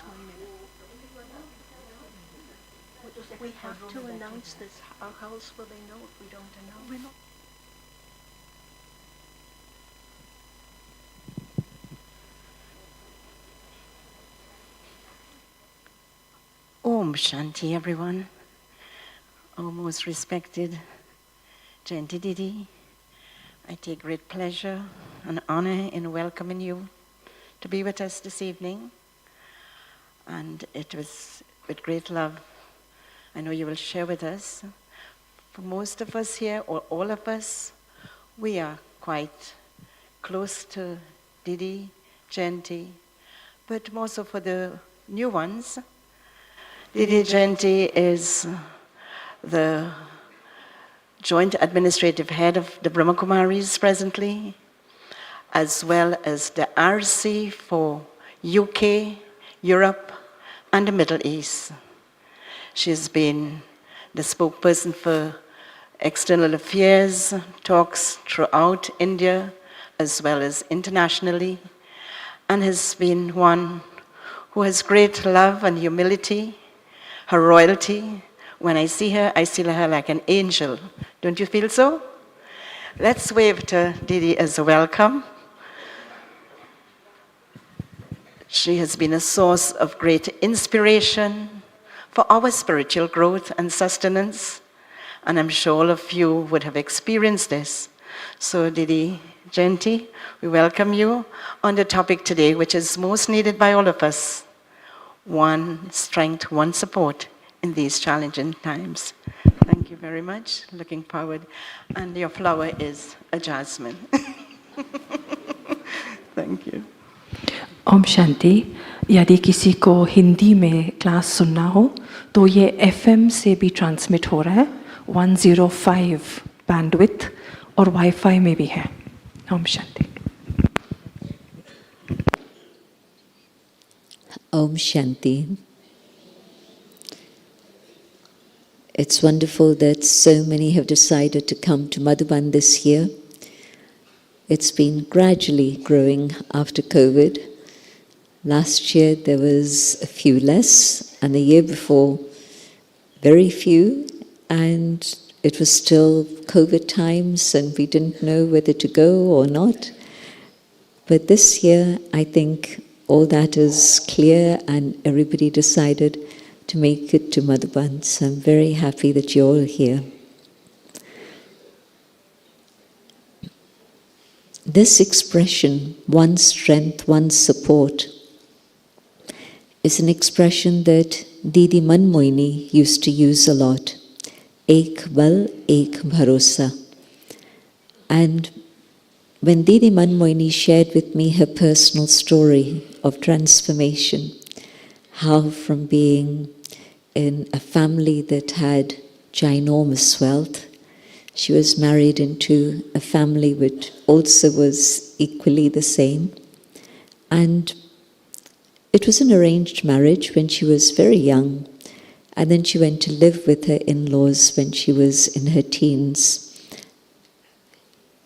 Just 1 minute. We have to announce this. How else will they know if we don't announce? We're not. Om Shanti, everyone. Our most respected Jayanti Didi, I take great pleasure and honor in welcoming you to be with us this evening. And it was with great love I know you will share with us. For most of us here, or all of us, we are quite close to Didi, Jayanti, but more so for the new ones. Didi Jayanti is the joint administrative head of the Brahma Kumaris presently, as well as the RC for UK, Europe, and the Middle East. She's been the spokesperson for external affairs, talks throughout India, as well as internationally, and has been one who has great love and humility. Her royalty, when I see her like an angel. Don't you feel so? Let's wave to Didi as a welcome. She has been a source of great inspiration for our spiritual growth and sustenance, and I'm sure all of you would have experienced this. So Didi Jayanti, we welcome you on the topic today, which is most needed by all of us. One strength, one support in these challenging times. Thank you very much. Looking forward. And your flower is a jasmine. Thank you. Om Shanti. यदि किसी को हिंदी में class सुनना हो तो ये FM से भी ट्रांसमिट हो रहा है, 105 बैंडविड्थ, और वाईफाई में भी है। Om Shanti. Om Shanti. It's wonderful that so many have decided to come to Madhuban this year. It's been gradually growing after COVID. Last year there was a few less, and the year before very few, and it was still COVID times and we didn't know whether to go or not. But this year I think all that is clear and everybody decided to make it to Madhuban. So I'm very happy that you're all here. This expression, one strength, one support, is an expression that Didi Manmoini used to use a lot. Ek bal, ek bharosa. And when Didi Manmoini shared with me her personal story of transformation, how from being in a family that had ginormous wealth, she was married into a family which also was equally the same. And it was an arranged marriage when she was very young, and then she went to live with her in-laws when she was in her teens.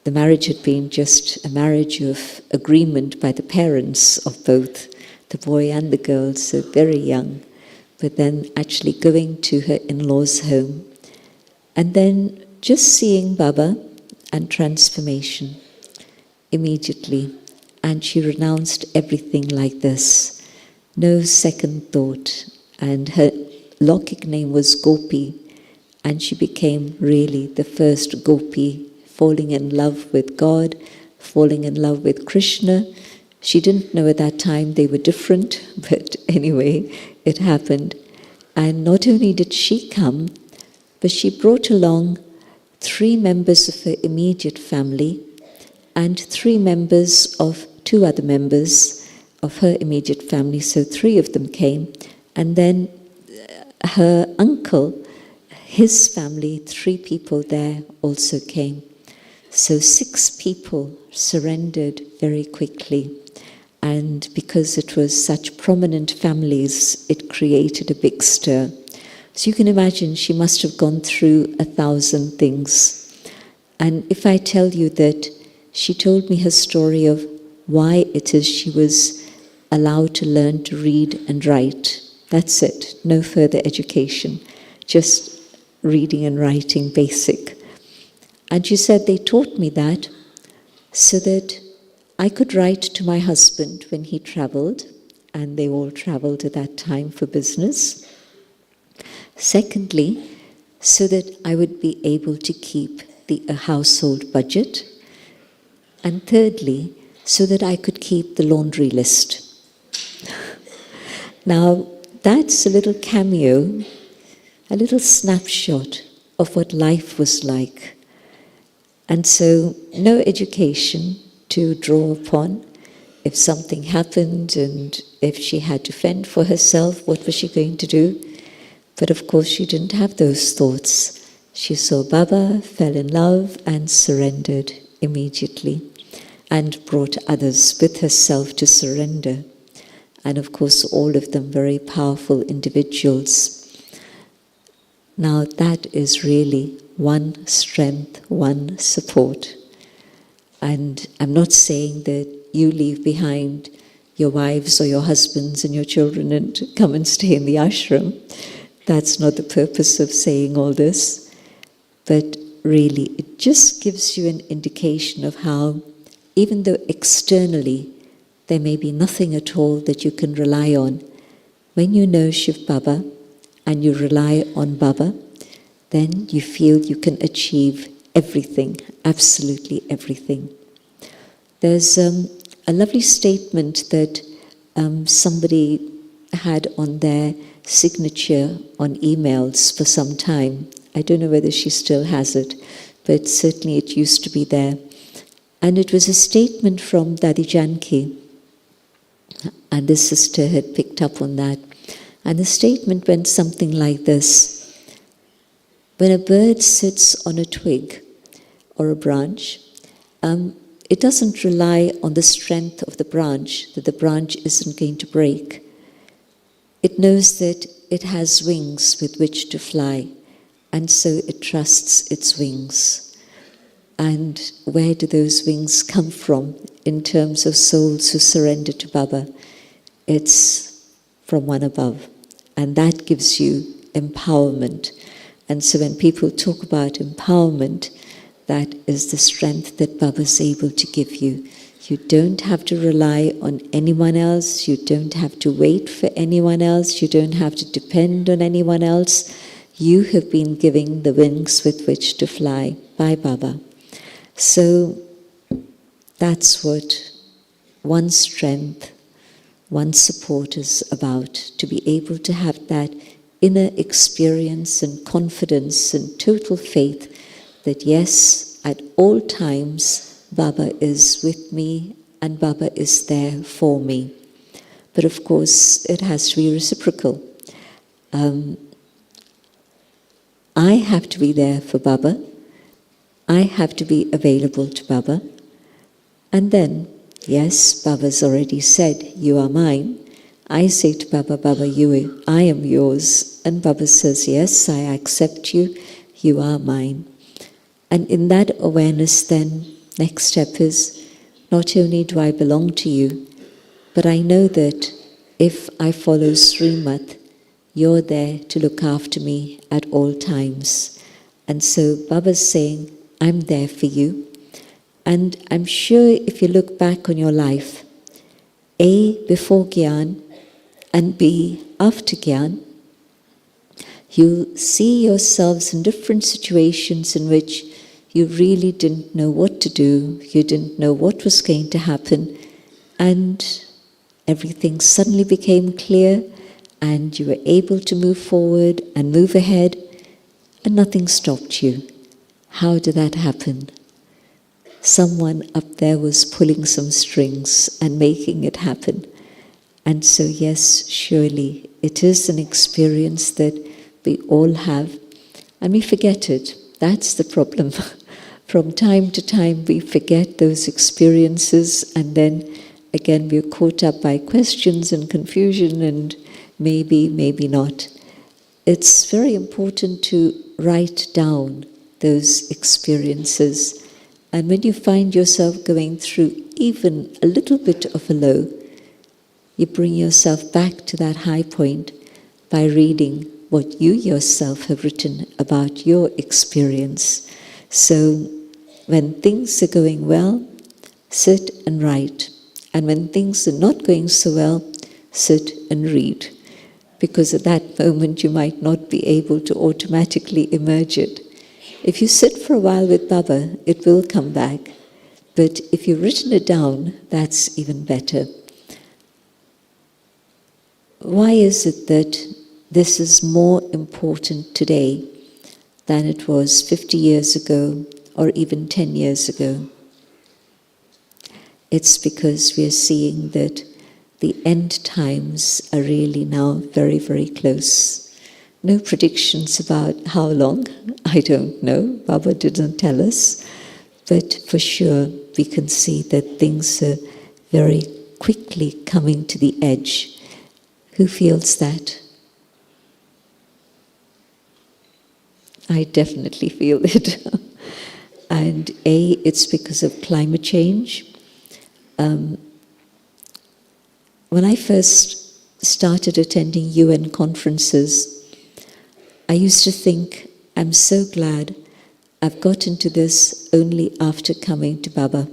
The marriage had been just a marriage of agreement by the parents of both the boy and the girl, so very young, but then actually going to her in-laws' home, and then just seeing Baba and transformation immediately. And she renounced everything like this. No second thought. And her Lokik name was Gopi, and she became really the first Gopi, falling in love with God, falling in love with Krishna. She didn't know at that time they were different, but anyway, it happened. And not only did she come, but she brought along 3 members of her immediate family and 3 members of 2 other members of her immediate family, so 3 of them came, and then her uncle, his family, 3 people there also came. So 6 people surrendered very quickly, and because it was such prominent families, it created a big stir. So you can imagine she must have gone through 1,000 things. And if I tell you that she told me her story of why it is she was allowed to learn to read and write. That's it, no further education, just reading and writing basic. And she said they taught me that so that I could write to my husband when he traveled, and they all traveled at that time for business. Secondly, so that I would be able to keep a household budget. And thirdly, so that I could keep the laundry list. Now, that's a little cameo, a little snapshot of what life was like. And so, no education to draw upon. If something happened and if she had to fend for herself, what was she going to do? But of course, she didn't have those thoughts. She saw Baba, fell in love, and surrendered immediately, and brought others with herself to surrender. And of course, all of them very powerful individuals. Now, that is really one strength, one support. And I'm not saying that you leave behind your wives or your husbands and your children and come and stay in the ashram. That's not the purpose of saying all this. But really, it just gives you an indication of how, even though externally there may be nothing at all that you can rely on, when you know Shiv Baba and you rely on Baba, then you feel you can achieve everything, absolutely everything. There's a lovely statement that somebody had on their signature on emails for some time. I don't know whether she still has it, but certainly it used to be there. And it was a statement from Dadi Janki, and this sister had picked up on that. And the statement went something like this: when a bird sits on a twig or a branch, it doesn't rely on the strength of the branch, that the branch isn't going to break. It knows that it has wings with which to fly, and so it trusts its wings. And where do those wings come from in terms of souls who surrender to Baba? It's from one above. And that gives you empowerment. And so when people talk about empowerment, that is the strength that Baba is able to give you. You don't have to rely on anyone else. You don't have to wait for anyone else. You don't have to depend on anyone else. You have been given the wings with which to fly by Baba. So that's what one strength, one support is about, to be able to have that inner experience and confidence and total faith that yes, at all times, Baba is with me and Baba is there for me. But of course, it has to be reciprocal. I have to be there for Baba. I have to be available to Baba. And then, yes, Baba's already said, you are mine. I say to Baba, Baba, I am yours. And Baba says, yes, I accept you. You are mine. And in that awareness then, next step is, not only do I belong to you, but I know that if I follow Srimad, you're there to look after me at all times. And so Baba's saying, I'm there for you. And I'm sure if you look back on your life, A, before Gyan, and B, after Gyan, you see yourselves in different situations in which you really didn't know what to do, you didn't know what was going to happen, and everything suddenly became clear, and you were able to move forward and move ahead, and nothing stopped you. How did that happen? Someone up there was pulling some strings and making it happen. And so yes, surely it is an experience that we all have, and we forget it. That's the problem. From time to time we forget those experiences, and then again we're caught up by questions and confusion and maybe, maybe not. It's very important to write down those experiences, and when you find yourself going through even a little bit of a low, You bring yourself back to that high point by reading what you yourself have written about your experience. So when things are going well, sit and write. And when things are not going so well, sit and read. Because at that moment you might not be able to automatically emerge it. If you sit for a while with Baba, it will come back. But if you've written it down, that's even better. Why is it that this is more important today than it was 50 years ago or even 10 years ago? It's because we are seeing that the end times are really now very, very close. No predictions about how long, I don't know. Baba didn't tell us. But for sure, we can see that things are very quickly coming to the edge. Who feels that? I definitely feel it. And it's because of climate change. When I first started attending UN conferences, I used to think, I'm so glad I've got into this only after coming to Baba.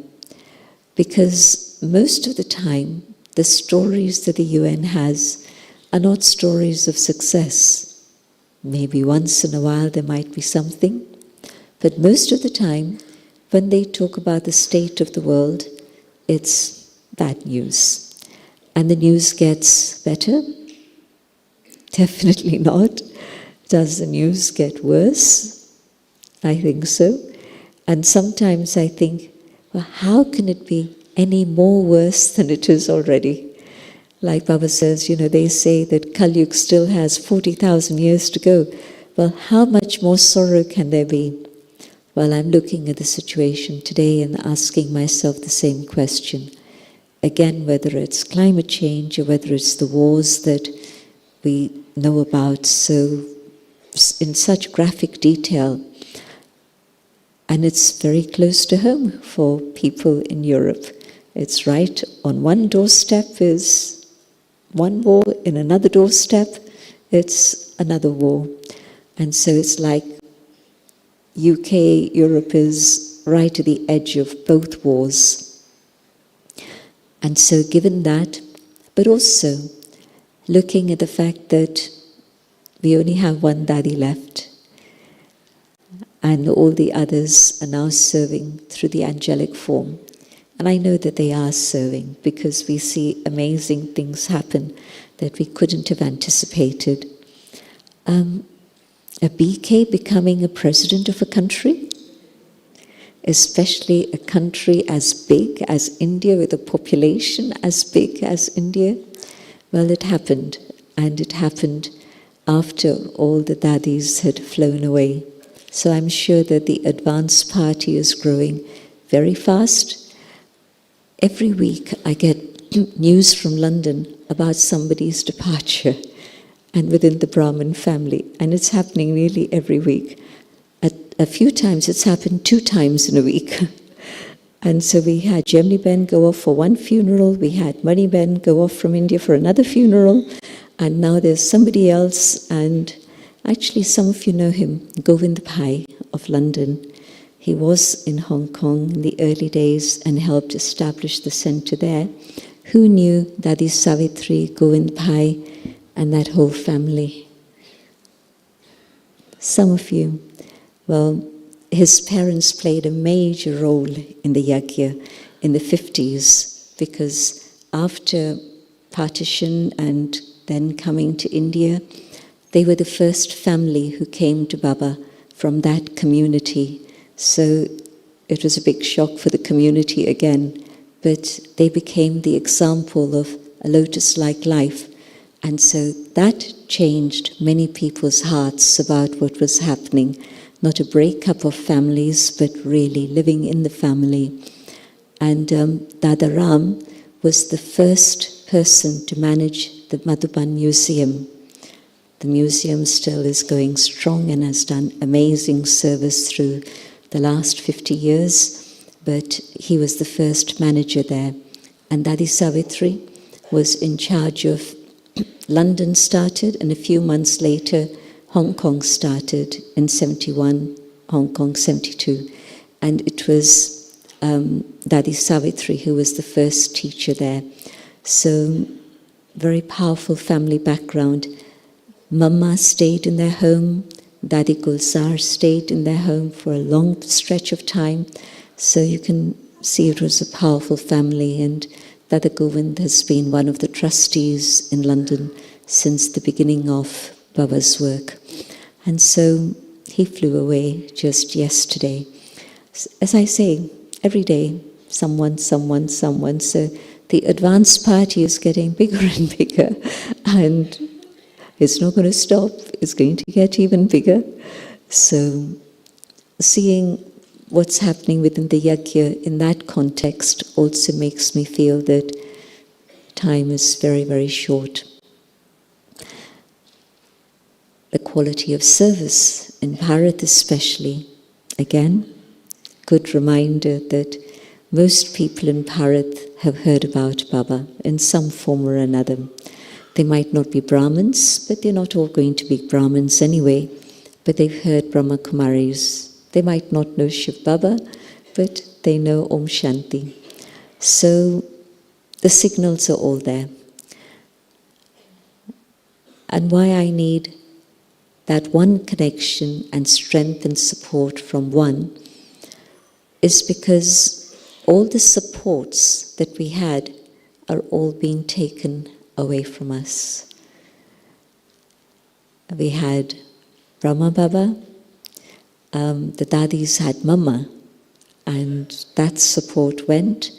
Because most of the time, the stories that the UN has are not stories of success. Maybe once in a while there might be something, but most of the time, when they talk about the state of the world, it's bad news. And the news gets better? Definitely not. Does the news get worse? I think so. And sometimes I think, well, how can it be any more worse than it is already? Like Baba says, they say that Kali Yuga still has 40,000 years to go. Well, how much more sorrow can there be? Well, I'm looking at the situation today and asking myself the same question. Again, whether it's climate change or whether it's the wars that we know about so in such graphic detail. And it's very close to home for people in Europe. It's right on one doorstep is one war, in another doorstep it's another war. And so it's like UK, Europe is right at the edge of both wars. And so given that, but also looking at the fact that we only have one Dadi left, and all the others are now serving through the angelic form. And I know that they are serving because we see amazing things happen that we couldn't have anticipated. A BK becoming a president of a country, especially a country as big as India, with a population as big as India, well, it happened. And it happened after all the Dadis had flown away. So I'm sure that the advance party is growing very fast. Every week I get news from London about somebody's departure, and within the Brahmin family, and it's happening nearly every week. A few times it's happened 2 times in a week. And so we had Gemini Ben go off for one funeral, we had Mani Ben go off from India for another funeral, and now there's somebody else, and actually some of you know him, Govind Pai of London. He was in Hong Kong in the early days and helped establish the center there. Who knew Dadi Savitri, Govind Pai, and that whole family? Some of you. Well, his parents played a major role in the yagya in the 50s, because after partition and then coming to India, they were the first family who came to Baba from that community. So it was a big shock for the community again, but they became the example of a lotus-like life. And so that changed many people's hearts about what was happening. Not a breakup of families, but really living in the family. And Dada Ram was the first person to manage the Madhuban Museum. The museum still is going strong and has done amazing service through the last 50 years, but he was the first manager there. And Dadi Savitri was in charge of London started, and a few months later, Hong Kong started in 71, Hong Kong 72. And it was Dadi Savitri who was the first teacher there. So, very powerful family background. Mama stayed in their home. Dadi Gulzar stayed in their home for a long stretch of time. So you can see it was a powerful family, and Dada Govind has been one of the trustees in London since the beginning of Baba's work. And so he flew away just yesterday. As I say, every day, someone. So the advance party is getting bigger and bigger, and it's not going to stop. It's going to get even bigger. So seeing what's happening within the yajna in that context also makes me feel that time is very, very short. The quality of service in Bharat especially, again, good reminder that most people in Bharat have heard about Baba in some form or another. They might not be Brahmins, but they're not all going to be Brahmins anyway. But they've heard Brahma Kumaris. They might not know Shiv Baba, but they know Om Shanti. So the signals are all there. And why I need that one connection and strength and support from one is because all the supports that we had are all being taken away from us. We had Brahma Baba, the Dadis had Mama, and that support went,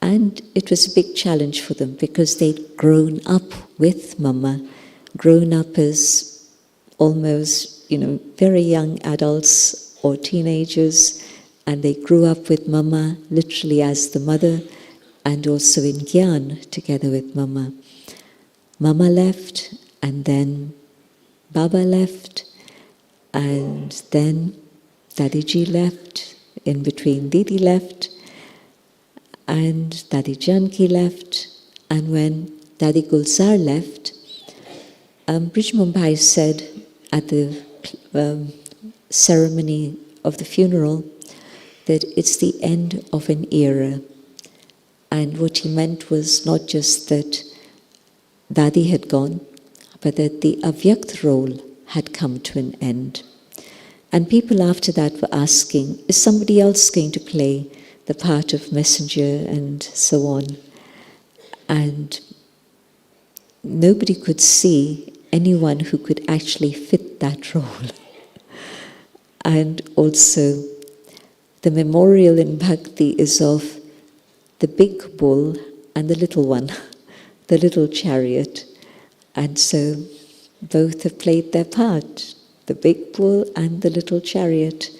and it was a big challenge for them because they'd grown up with Mama, grown up as almost, very young adults or teenagers, and they grew up with Mama literally as the mother, and also in Gyan together with Mama. Mama left, and then Baba left, and then Dadiji left, in between Didi left, and Dadi Janki left, and when Dadi Gulzar left, Brij Mumbai said at the ceremony of the funeral that it's the end of an era. And what he meant was not just that Dadi had gone, but that the Avyakt role had come to an end. And people after that were asking, is somebody else going to play the part of messenger and so on? And nobody could see anyone who could actually fit that role. And also, the memorial in Bhakti is of the big bull and the little one, the little chariot. And so both have played their part, the big bull and the little chariot.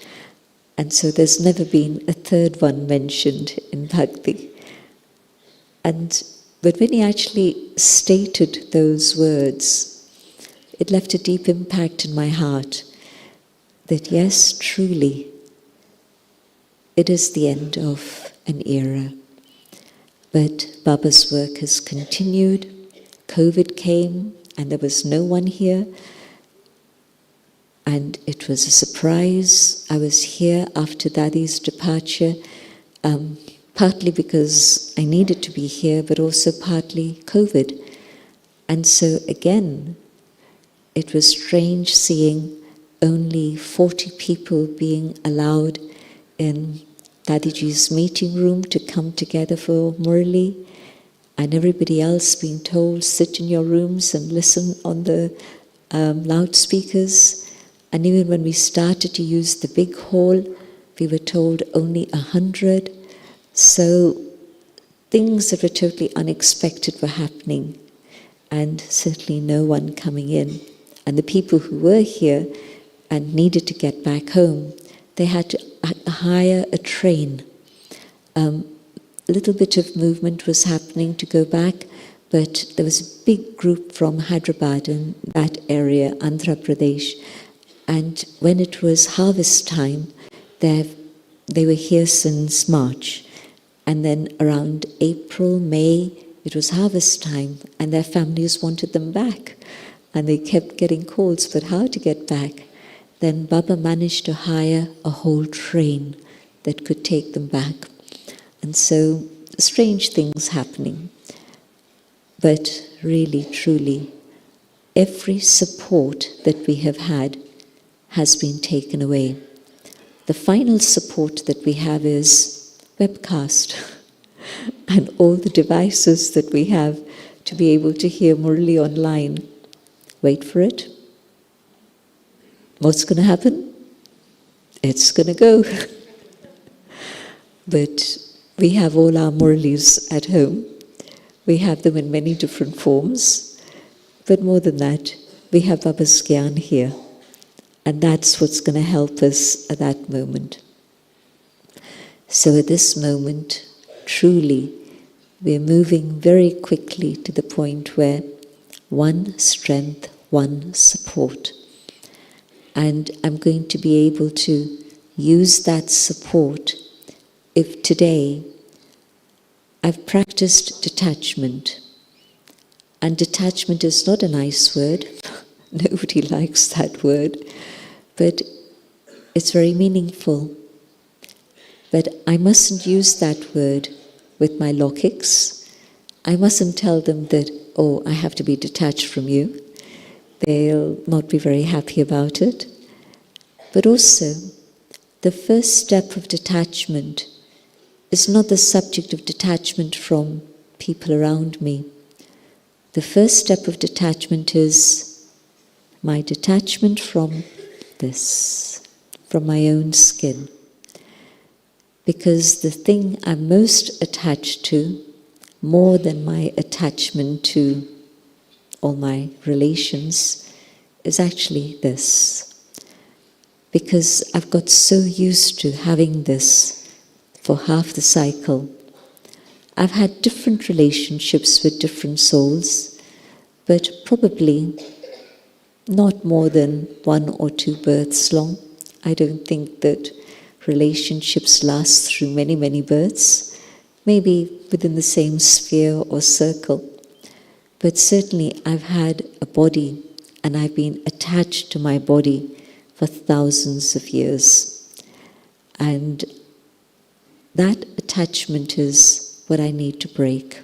And so there's never been a third one mentioned in Bhakti. But when he actually stated those words, it left a deep impact in my heart that yes, truly, it is the end of an era. But Baba's work has continued. COVID came and there was no one here. And it was a surprise. I was here after Dadi's departure, partly because I needed to be here, but also partly COVID. And so again, it was strange seeing only 40 people being allowed in Dadiji's meeting room to come together for Murli, and everybody else being told, sit in your rooms and listen on the loudspeakers. And even when we started to use the big hall, we were told only 100. So things that were totally unexpected were happening, and certainly no one coming in. And the people who were here and needed to get back home, they had to hire a train. A little bit of movement was happening to go back, but there was a big group from Hyderabad in that area, Andhra Pradesh. And when it was harvest time, they were here since March. And then around April, May, it was harvest time and their families wanted them back. And they kept getting calls, but how to get back? Then Baba managed to hire a whole train that could take them back. And so, strange things happening. But really, truly, every support that we have had has been taken away. The final support that we have is webcast and all the devices that we have to be able to hear Murli online. Wait for it. What's going to happen? It's going to go. But we have all our Murlis at home. We have them in many different forms. But more than that, we have Baba's Gyan here. And that's what's going to help us at that moment. So at this moment, truly, we're moving very quickly to the point where one strength, one support. And I'm going to be able to use that support if today I've practiced detachment. And detachment is not a nice word. Nobody likes that word. But it's very meaningful. But I mustn't use that word with my logics. I mustn't tell them that, oh, I have to be detached from you. They'll not be very happy about it. But also, the first step of detachment is not the subject of detachment from people around me. The first step of detachment is my detachment from this, from my own skin. Because the thing I'm most attached to, more than my attachment to all my relations, is actually this. Because I've got so used to having this for half the cycle. I've had different relationships with different souls, but probably not more than 1 or 2 births long. I don't think that relationships last through many, many births, maybe within the same sphere or circle. But certainly I've had a body and I've been attached to my body for thousands of years. And that attachment is what I need to break.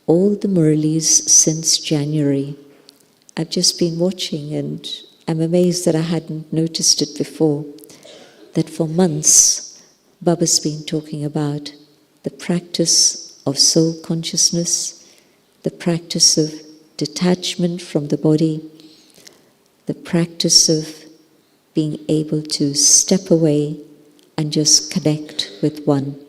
All the Murlis since January, I've just been watching and I'm amazed that I hadn't noticed it before, that for months Baba's been talking about the practice of soul consciousness, the practice of detachment from the body, the practice of being able to step away and just connect with one.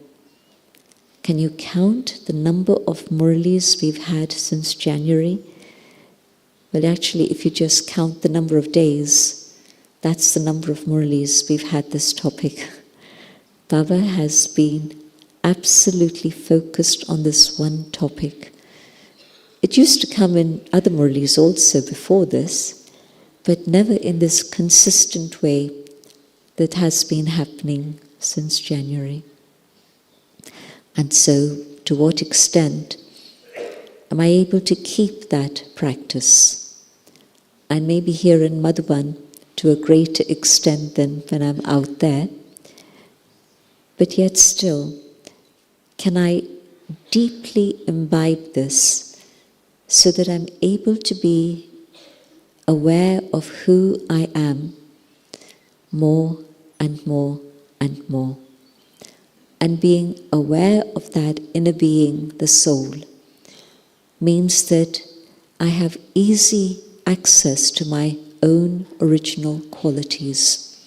Can you count the number of Murlis we've had since January? Well, actually, if you just count the number of days, that's the number of Murlis we've had this topic. Baba has been absolutely focused on this one topic. It used to come in other Murlis also before this, but never in this consistent way that has been happening since January. And so, to what extent am I able to keep that practice? And maybe here in Madhuban to a greater extent than when I'm out there. But yet still, can I deeply imbibe this so that I'm able to be aware of who I am more and more and more? And being aware of that inner being, the soul, means that I have easy access to my own original qualities.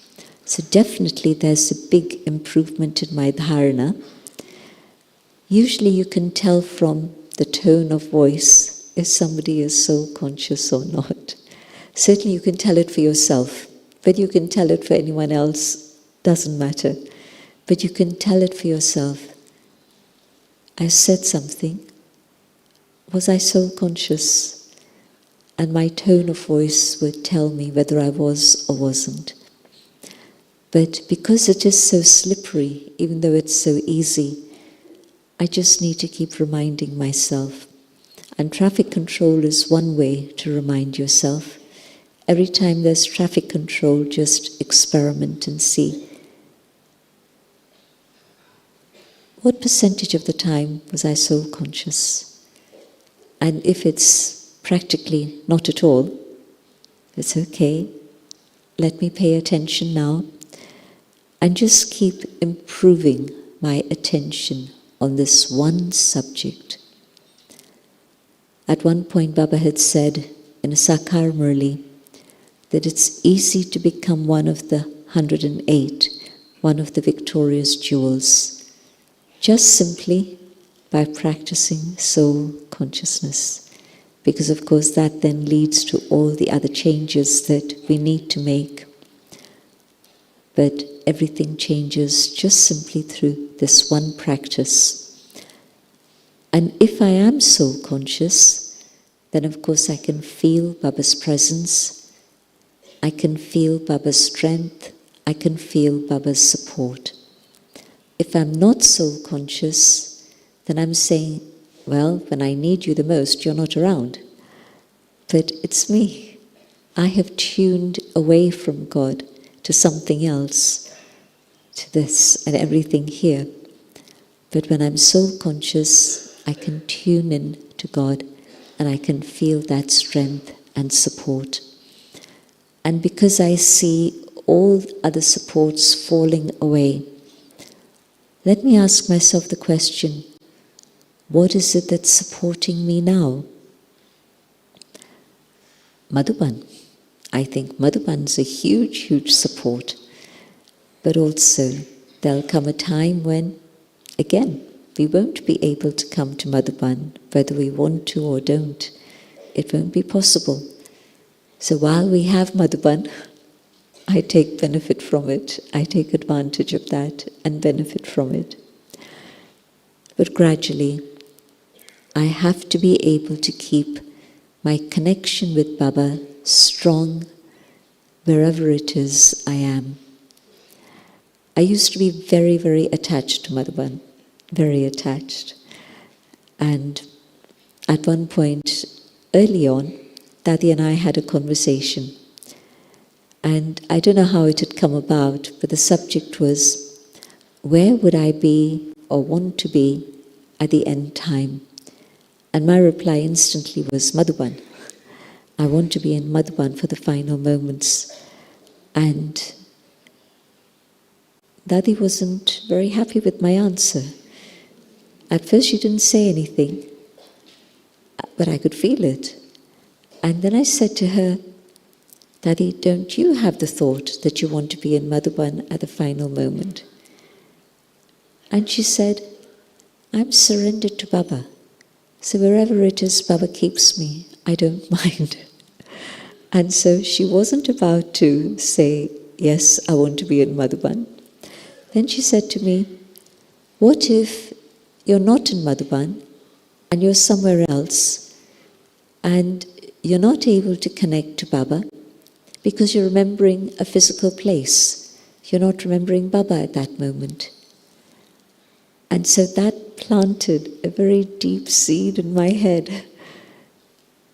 So definitely there's a big improvement in my dharana. Usually you can tell from the tone of voice if somebody is soul conscious or not. Certainly you can tell it for yourself, but you can tell it for anyone else, doesn't matter. But you can tell it for yourself. I said something. Was I soul conscious? And my tone of voice would tell me whether I was or wasn't. But because it is so slippery, even though it's so easy, I just need to keep reminding myself. And traffic control is one way to remind yourself. Every time there's traffic control, just experiment and see. What percentage of the time was I soul conscious? And if it's practically not at all, it's okay. Let me pay attention now and just keep improving my attention on this one subject. At one point, Baba had said in a Sakar Murli that it's easy to become one of the 108, one of the victorious jewels, just simply by practicing soul consciousness. Because of course that then leads to all the other changes that we need to make. But everything changes just simply through this one practice. And if I am soul conscious, then of course I can feel Baba's presence, I can feel Baba's strength, I can feel Baba's support. If I'm not soul conscious, then I'm saying, well, when I need you the most, you're not around. But it's me. I have tuned away from God to something else, to this and everything here. But when I'm soul conscious, I can tune in to God and I can feel that strength and support. And because I see all other supports falling away, let me ask myself the question, what is it that's supporting me now? Madhuban. I think Madhuban's a huge, huge support. But also, there'll come a time when, again, we won't be able to come to Madhuban, whether we want to or don't. It won't be possible. So while we have Madhuban, I take benefit from it. I take advantage of that and benefit from it. But gradually, I have to be able to keep my connection with Baba strong wherever it is I am. I used to be very, very attached to Madhuban, very attached. And at one point, early on, Dadi and I had a conversation. And I don't know how it had come about, but the subject was, where would I be or want to be at the end time? And my reply instantly was Madhuban. I want to be in Madhuban for the final moments. And Dadi wasn't very happy with my answer. At first she didn't say anything, but I could feel it. And then I said to her, Dadi, don't you have the thought that you want to be in Madhuban at the final moment? And she said, I'm surrendered to Baba. So wherever it is Baba keeps me, I don't mind. And so she wasn't about to say, yes, I want to be in Madhuban. Then she said to me, what if you're not in Madhuban and you're somewhere else and you're not able to connect to Baba because you're remembering a physical place. You're not remembering Baba at that moment. And so that planted a very deep seed in my head.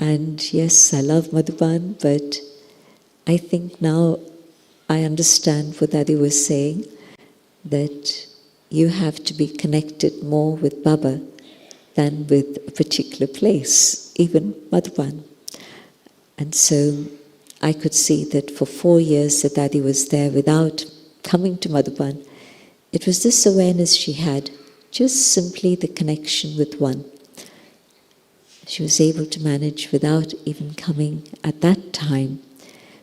And yes, I love Madhuban, but I think now I understand what Dadi was saying, that you have to be connected more with Baba than with a particular place, even Madhuban. And so I could see that for 4 years that Dadi was there without coming to Madhuban, it was this awareness she had, just simply the connection with one. She was able to manage without even coming at that time.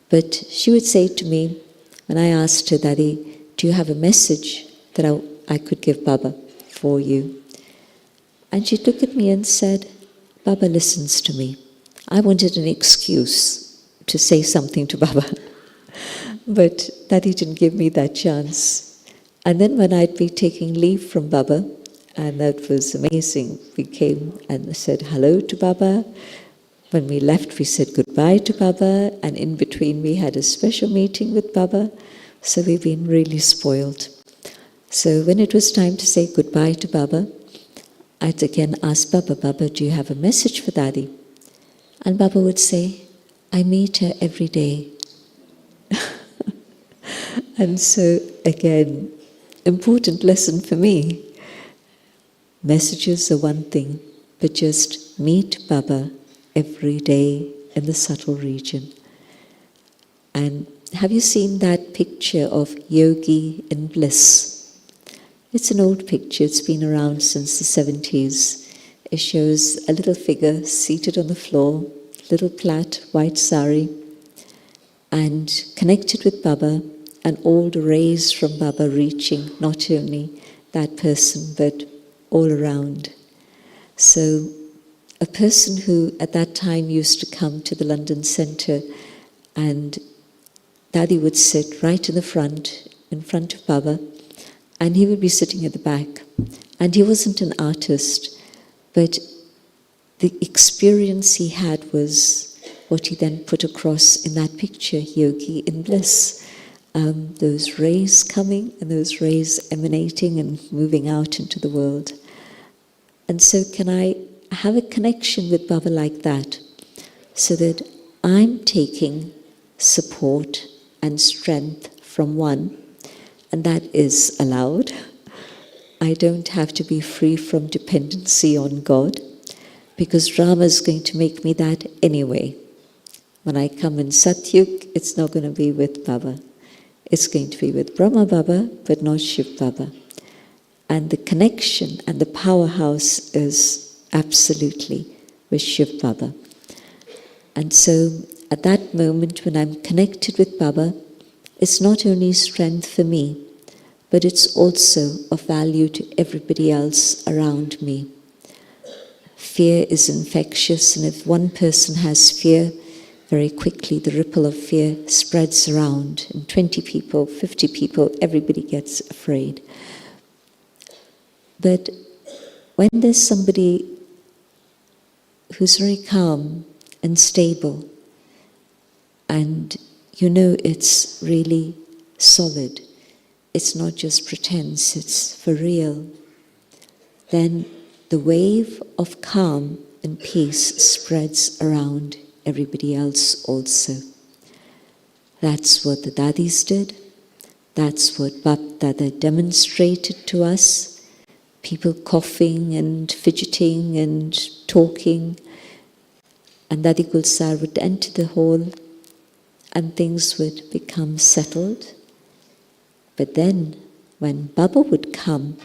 But she would say to me, when I asked her, Dadi, do you have a message that I could give Baba for you? And she looked at me and said, Baba listens to me. I wanted an excuse to say something to Baba. But Dadi didn't give me that chance. And then when I'd be taking leave from Baba, and that was amazing, we came and said hello to Baba. When we left, we said goodbye to Baba, and in between we had a special meeting with Baba. So we've been really spoiled. So when it was time to say goodbye to Baba, I'd again ask Baba, Baba, do you have a message for Dadi? And Baba would say, I meet her every day. And so, again, important lesson for me. Messages are one thing, but just meet Baba every day in the subtle region. And have you seen that picture of Yogi in Bliss? It's an old picture, it's been around since the 70s. It shows a little figure seated on the floor, little plait, white sari, and connected with Baba, and all the rays from Baba reaching not only that person, but all around. So a person who at that time used to come to the London Centre, and Dadi would sit right in front of Baba, and he would be sitting at the back. And he wasn't an artist, but the experience he had was what he then put across in that picture, Yogi in Bliss. Those rays coming and those rays emanating and moving out into the world. And so can I have a connection with Baba like that, so that I'm taking support and strength from one, and that is allowed. I don't have to be free from dependency on God, because Rama is going to make me that anyway. When I come in Satyug, it's not going to be with Baba. It's going to be with Brahma Baba, but not Shiv Baba. And the connection and the powerhouse is absolutely with Shiv Baba. And so at that moment when I'm connected with Baba, it's not only strength for me, but it's also of value to everybody else around me. Fear is infectious, and if one person has fear, very quickly the ripple of fear spreads around, and 20 people, 50 people, everybody gets afraid. But when there's somebody who's very calm and stable, and you know it's really solid, it's not just pretense, it's for real, then the wave of calm and peace spreads around everybody else also. That's what the Dadis did. That's what Bap Dada demonstrated to us. People coughing and fidgeting and talking. And Dadi Gulsar would enter the hall and things would become settled. But then, when Baba would come,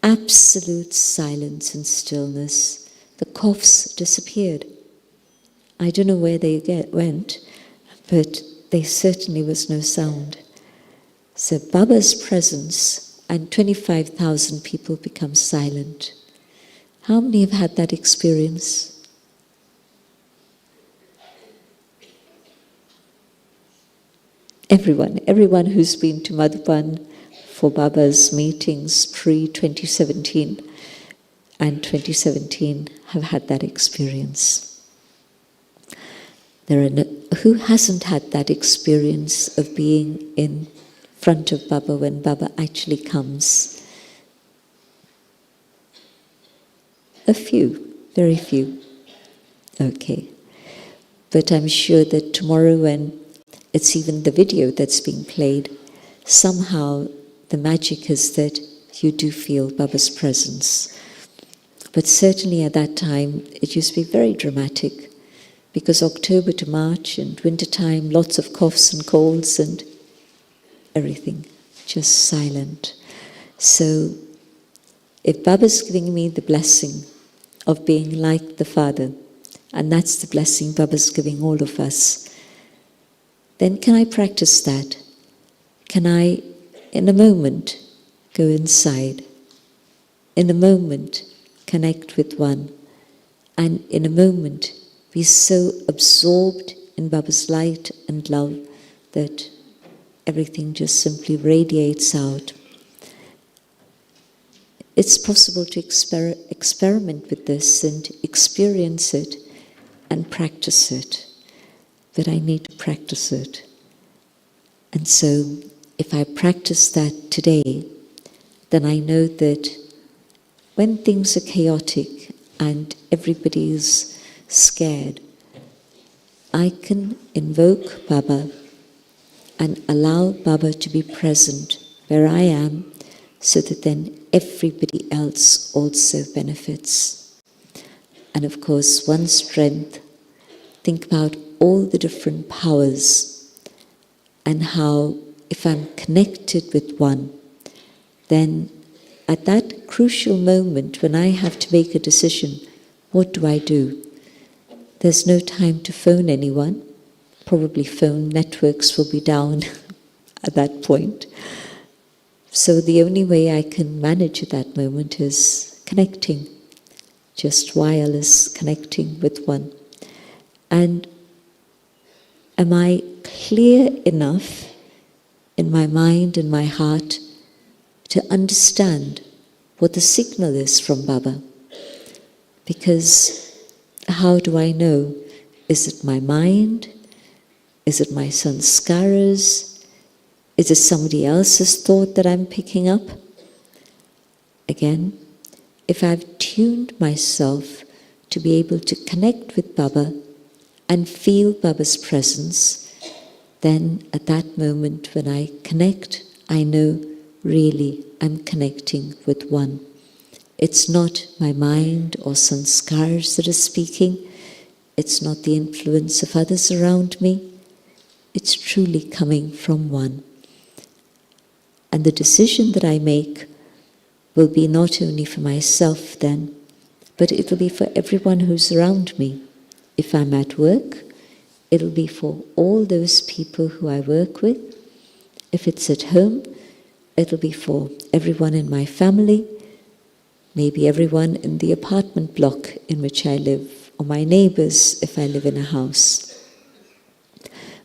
absolute silence and stillness. The coughs disappeared. I don't know where they went, but there certainly was no sound. So Baba's presence and 25,000 people become silent. How many have had that experience? Everyone who's been to Madhuban for Baba's meetings pre-2017 and 2017 have had that experience. Who hasn't had that experience of being in front of Baba when Baba actually comes? A few, very few. Okay. But I'm sure that tomorrow, when it's even the video that's being played, somehow the magic is that you do feel Baba's presence. But certainly at that time, it used to be very dramatic, because October to March and winter time, lots of coughs and colds and everything, just silent. So if Baba's giving me the blessing of being like the Father, and that's the blessing Baba's giving all of us, then can I practice that? Can I, in a moment, go inside? In a moment, connect with one? And in a moment, be so absorbed in Baba's light and love that everything just simply radiates out. It's possible to experiment with this and experience it and practice it, but I need to practice it. And so if I practice that today, then I know that when things are chaotic and everybody is scared, I can invoke Baba and allow Baba to be present where I am, so that then everybody else also benefits. And of course, one strength, think about all the different powers and how if I'm connected with one, then at that crucial moment when I have to make a decision, what do I do? There's no time to phone anyone. Probably phone networks will be down at that point. So the only way I can manage at that moment is connecting, just wireless connecting with one. And am I clear enough in my mind and my heart to understand what the signal is from Baba? Because how do I know? Is it my mind? Is it my sanskaras? Is it somebody else's thought that I'm picking up? Again, if I've tuned myself to be able to connect with Baba and feel Baba's presence, then at that moment when I connect, I know really I'm connecting with one. It's not my mind or sanskars that are speaking. It's not the influence of others around me. It's truly coming from one. And the decision that I make will be not only for myself then, but it will be for everyone who's around me. If I'm at work, it'll be for all those people who I work with. If it's at home, it'll be for everyone in my family, maybe everyone in the apartment block in which I live, or my neighbors if I live in a house.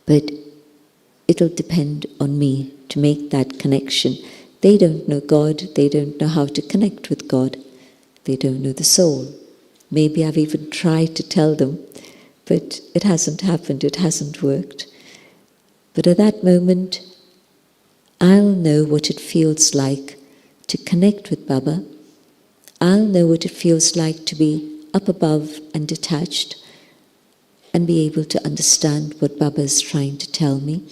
But it'll depend on me to make that connection. They don't know God, they don't know how to connect with God, they don't know the soul. Maybe I've even tried to tell them, but it hasn't happened, it hasn't worked. But at that moment, I'll know what it feels like to connect with Baba. I'll know what it feels like to be up above and detached and be able to understand what Baba is trying to tell me.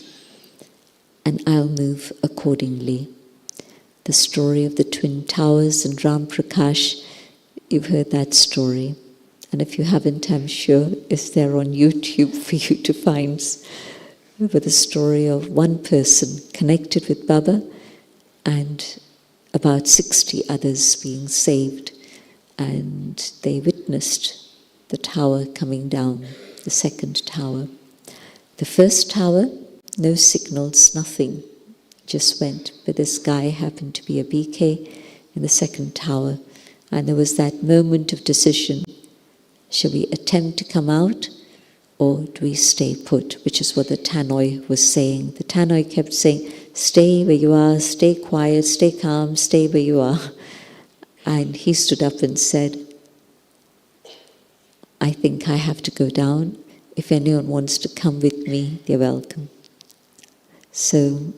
And I'll move accordingly. The story of the Twin Towers and Ram Prakash, you've heard that story. And if you haven't, I'm sure it's there on YouTube for you to find. With the story of one person connected with Baba and about 60 others being saved. And they witnessed the tower coming down, the second tower. The first tower, no signals, nothing, just went. But this guy happened to be a BK in the second tower. And there was that moment of decision. Shall we attempt to come out or do we stay put? Which is what the Tannoy was saying. The Tannoy kept saying, stay where you are, stay quiet, stay calm, stay where you are. And he stood up and said, I think I have to go down. If anyone wants to come with me, they're welcome. So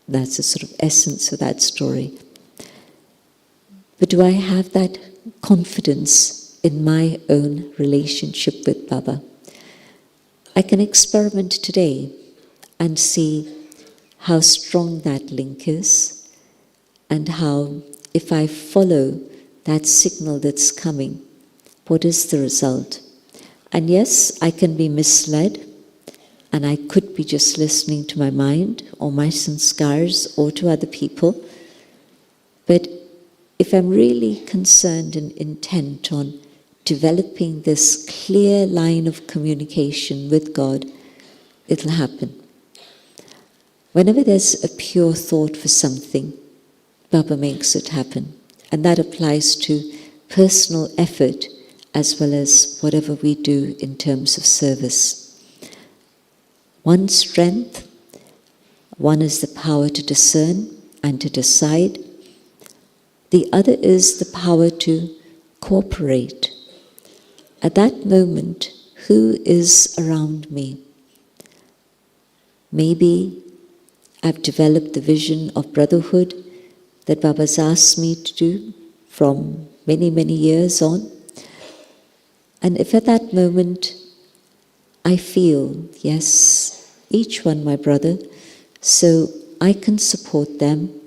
that's the sort of essence of that story. But do I have that confidence in my own relationship with Baba? I can experiment today and see how strong that link is and how, if I follow that signal that's coming, what is the result? And yes, I can be misled, and I could be just listening to my mind or my sanskars or to other people. But if I'm really concerned and intent on developing this clear line of communication with God, it'll happen. Whenever there's a pure thought for something, Baba makes it happen. And that applies to personal effort as well as whatever we do in terms of service. One strength, one is the power to discern and to decide. The other is the power to cooperate. At that moment, who is around me? Maybe I've developed the vision of brotherhood that Baba's asked me to do from many, many years on. And if at that moment I feel, yes, each one my brother, so I can support them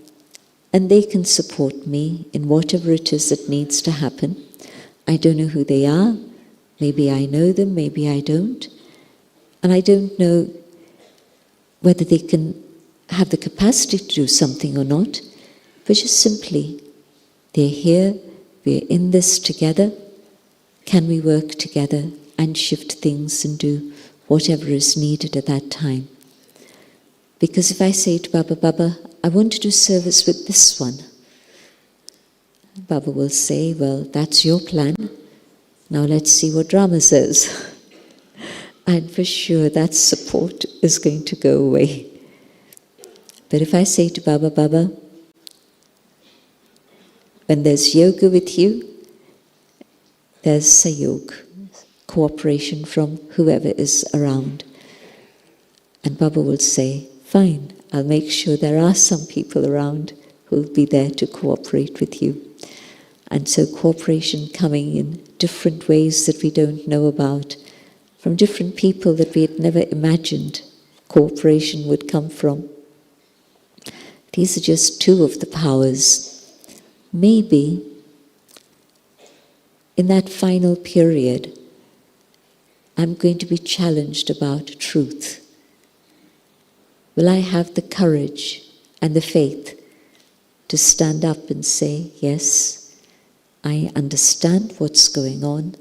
and they can support me in whatever it is that needs to happen. I don't know who they are. Maybe I know them, maybe I don't. And I don't know whether they can have the capacity to do something or not, but just simply, they're here, we're in this together. Can we work together and shift things and do whatever is needed at that time? Because if I say to Baba, Baba, I want to do service with this one, Baba will say, well, that's your plan. Now let's see what Rama says. And for sure that support is going to go away. But if I say to Baba, Baba, when there's yoga with you, there's sayog, cooperation from whoever is around. And Baba will say, fine, I'll make sure there are some people around who will be there to cooperate with you. And so cooperation coming in different ways that we don't know about, from different people that we had never imagined cooperation would come from. These are just two of the powers. Maybe in that final period, I'm going to be challenged about truth. Will I have the courage and the faith to stand up and say, yes, I understand what's going on,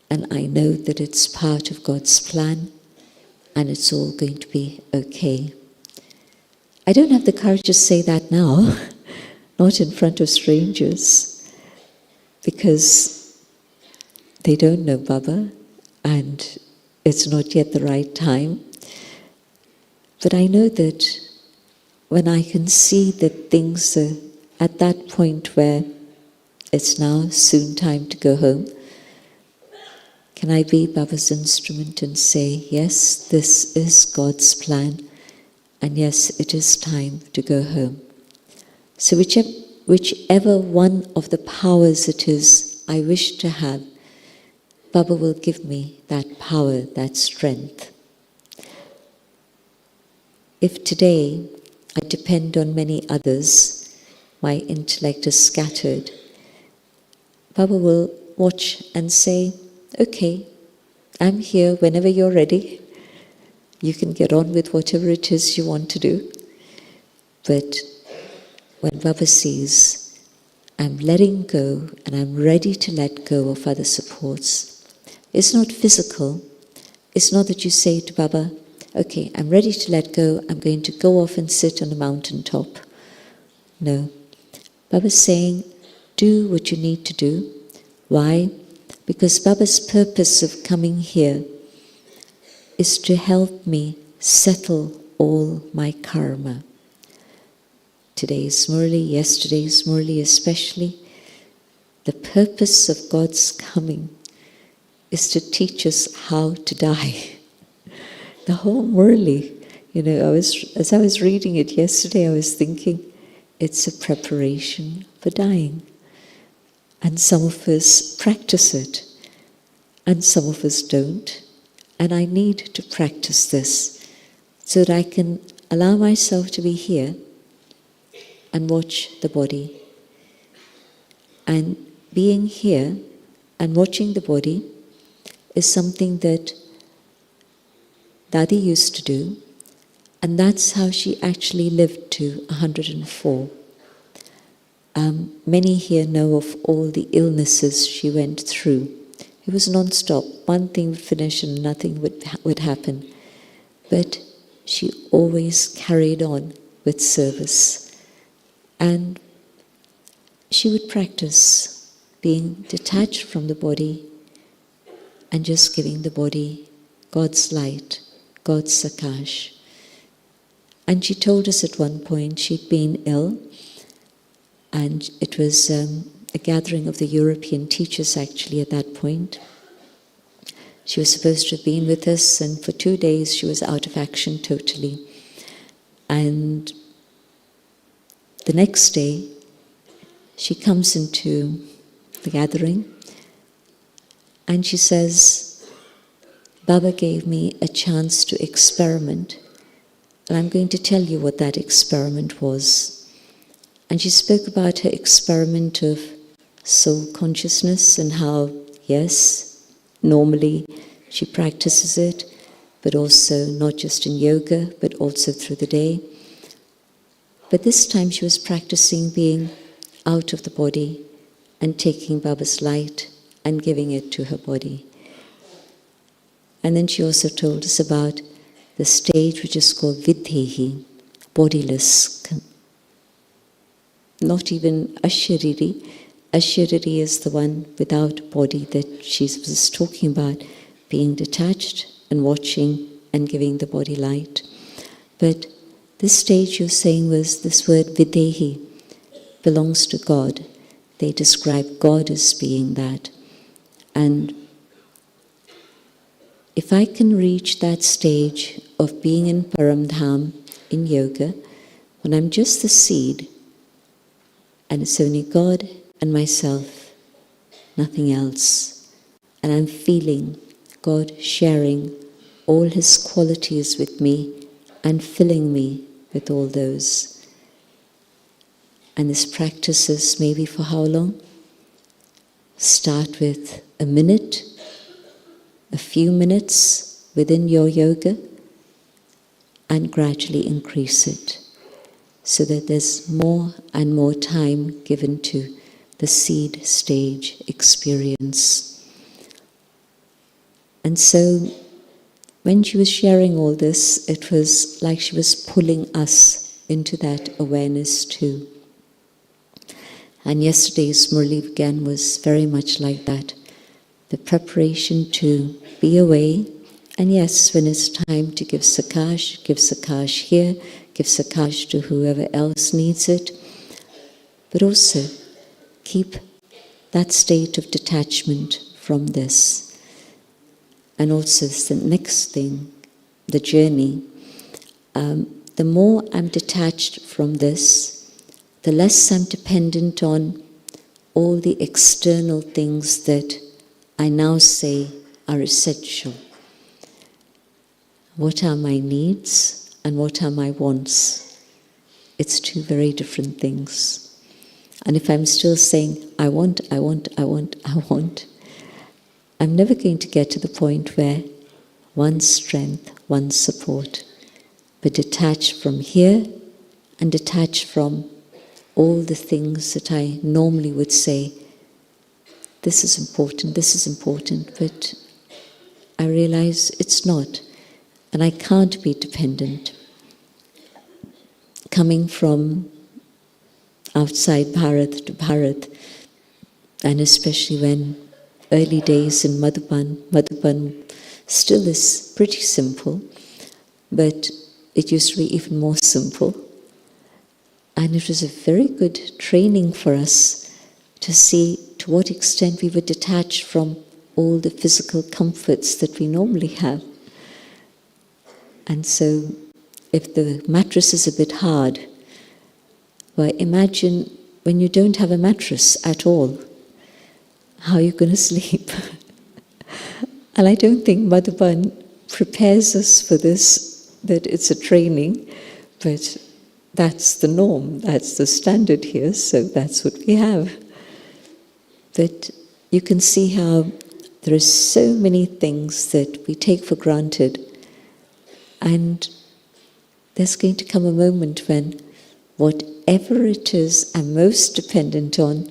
and I know that it's part of God's plan, and it's all going to be okay. I don't have the courage to say that now, not in front of strangers, because they don't know Baba, and it's not yet the right time. But I know that when I can see that things are at that point where it's now soon time to go home, can I be Baba's instrument and say, yes, this is God's plan, and yes, it is time to go home. So whichever one of the powers it is I wish to have, Baba will give me that power, that strength. If today I depend on many others, my intellect is scattered, Baba will watch and say, okay, I'm here whenever you're ready. You can get on with whatever it is you want to do. But when Baba sees I'm letting go and I'm ready to let go of other supports, it's not physical. It's not that you say to Baba, okay, I'm ready to let go, I'm going to go off and sit on a mountaintop. No. Baba's saying, do what you need to do. Why? Because Baba's purpose of coming here is to help me settle all my karma. Today's Murli, yesterday's Murli especially, the purpose of God's coming is to teach us how to die. The whole Murli, as I was reading it yesterday, I was thinking, it's a preparation for dying. And some of us practice it, and some of us don't. And I need to practice this so that I can allow myself to be here and watch the body. And being here and watching the body is something that Dadi used to do, and that's how she actually lived to 104. Many here know of all the illnesses she went through. It was non-stop. One thing would finish and nothing would happen. But she always carried on with service. And she would practice being detached from the body and just giving the body God's light, God's sakash. And she told us at one point she'd been ill, and it was a gathering of the European teachers actually at that point. She was supposed to have been with us, and for 2 days she was out of action totally. And the next day she comes into the gathering and she says, Baba gave me a chance to experiment, and I'm going to tell you what that experiment was. And she spoke about her experiment of soul consciousness and how, yes, normally she practices it, but also not just in yoga, but also through the day. But this time she was practicing being out of the body and taking Baba's light and giving it to her body. And then she also told us about the stage which is called Vidhehi, bodiless, not even Ashariri. Ashariri is the one without body that she was talking about, being detached and watching and giving the body light. But this stage you're saying was this word Videhi belongs to God. They describe God as being that. And if I can reach that stage of being in Paramdham in yoga, when I'm just the seed, and it's only God and myself, nothing else, and I'm feeling God sharing all His qualities with me and filling me with all those. And this practice is maybe for how long? Start with a minute, a few minutes within your yoga, and gradually increase it so that there's more and more time given to the seed stage experience. And so when she was sharing all this, it was like she was pulling us into that awareness too. And yesterday's Murli again was very much like that. The preparation to be away. And yes, when it's time to give Sakash here, give Sakash to whoever else needs it. But also keep that state of detachment from this. And also the next thing, the journey. The more I'm detached from this, the less I'm dependent on all the external things that I now say are essential. What are my needs and what are my wants? It's two very different things. And if I'm still saying, I want, I'm never going to get to the point where one's strength, one's support, but detached from here and detached from all the things that I normally would say, this is important, but I realize it's not. And I can't be dependent. Coming from outside Bharat to Bharat, and especially when early days in Madhuban still is pretty simple, but it used to be even more simple. And it was a very good training for us to see to what extent we were detached from all the physical comforts that we normally have. And so, if the mattress is a bit hard, well, imagine when you don't have a mattress at all, how are you going to sleep? And I don't think Madhuban prepares us for this, that it's a training, but that's the norm, that's the standard here, so that's what we have. But you can see how there are so many things that we take for granted, and there's going to come a moment when whatever it is I'm most dependent on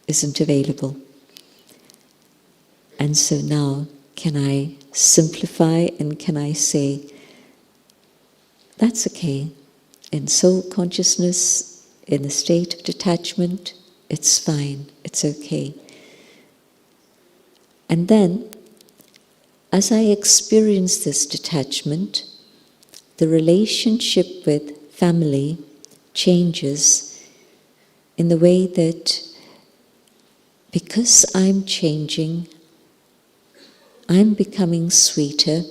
isn't available. And so now, can I simplify and can I say, that's okay. In soul consciousness, in a state of detachment, it's fine, it's okay. And then, as I experience this detachment, the relationship with family changes in the way that because I'm changing, I'm becoming sweeter,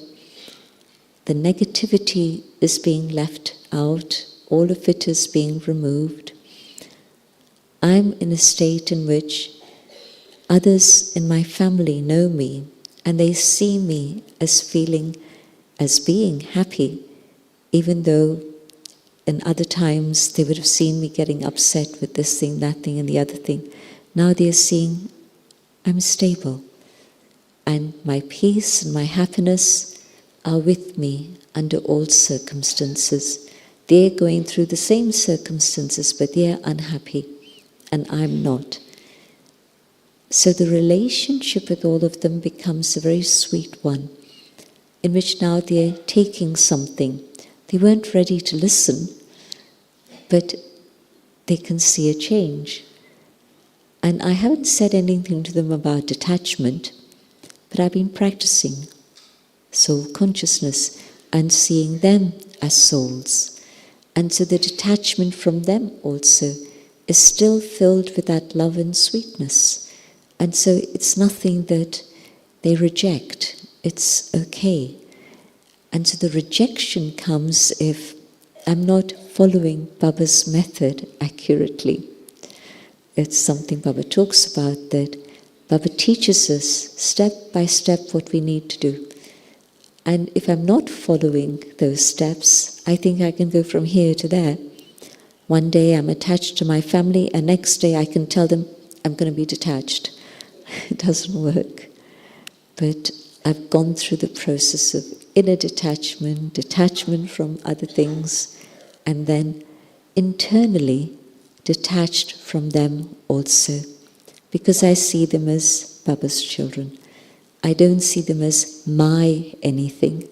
the negativity is being left out, all of it is being removed. I'm in a state in which others in my family know me and they see me as being happy, even though in other times they would have seen me getting upset with this thing, that thing, and the other thing. Now they're seeing I'm stable, and my peace and my happiness are with me under all circumstances. They're going through the same circumstances, but they're unhappy, and I'm not. So the relationship with all of them becomes a very sweet one, in which now they're taking something. They weren't ready to listen, but they can see a change. And I haven't said anything to them about detachment, but I've been practicing soul consciousness and seeing them as souls. And so the detachment from them also is still filled with that love and sweetness. And so it's nothing that they reject. It's okay. And so the rejection comes if I'm not following Baba's method accurately. It's something Baba talks about, that Baba teaches us step by step what we need to do. And if I'm not following those steps, I think I can go from here to there. One day I'm attached to my family, and next day I can tell them I'm going to be detached. It doesn't work. But I've gone through the process of inner detachment, detachment from other things, and then internally detached from them also, because I see them as Baba's children. I don't see them as my anything,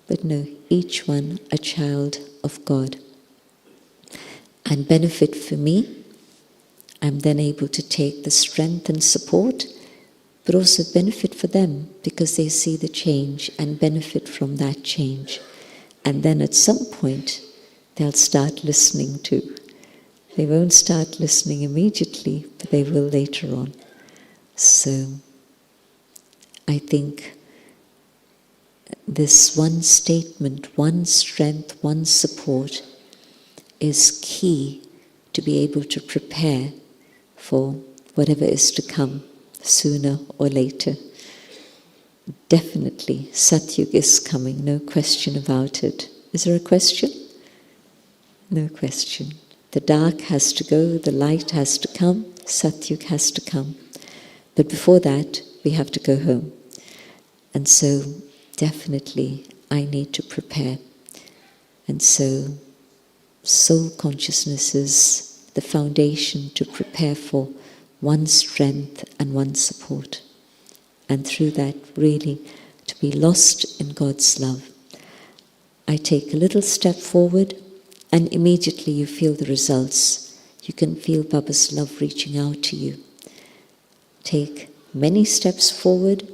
but no, each one a child of God. And benefit for me, I'm then able to take the strength and support, but also benefit for them, because they see the change and benefit from that change. And then at some point, they'll start listening too. They won't start listening immediately, but they will later on. So I think this one statement, one strength, one support, is key to be able to prepare for whatever is to come sooner or later. Definitely, Satyug is coming, no question about it. Is there a question? No question. The dark has to go, the light has to come, Satyug has to come. But before that, we have to go home. And so, definitely, I need to prepare. And so, soul consciousness is the foundation to prepare for one strength and one support. And through that, really, to be lost in God's love. I take a little step forward, and immediately you feel the results. You can feel Baba's love reaching out to you. Take many steps forward,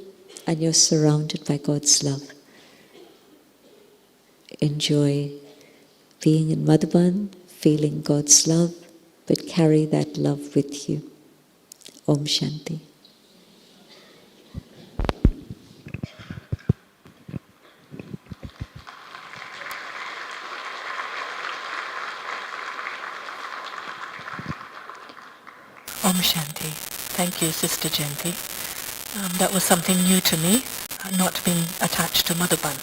and you're surrounded by God's love. Enjoy being in Madhuban, feeling God's love, but carry that love with you. Om Shanti. Om Shanti. Thank you, Sister Jayanti. That was something new to me, not being attached to Madhuban.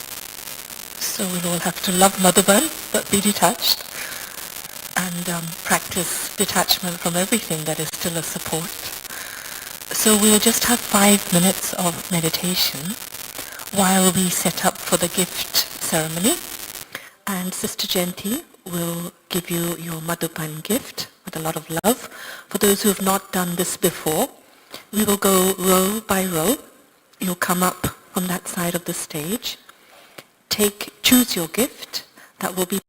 So we'll all have to love Madhuban, but be detached, and practice detachment from everything that is still a support. So we'll just have 5 minutes of meditation while we set up for the gift ceremony. And Sister Jayanti will give you your Madhuban gift with a lot of love. For those who have not done this before, we will go row by row. You'll come up from that side of the stage. Choose your gift. That will be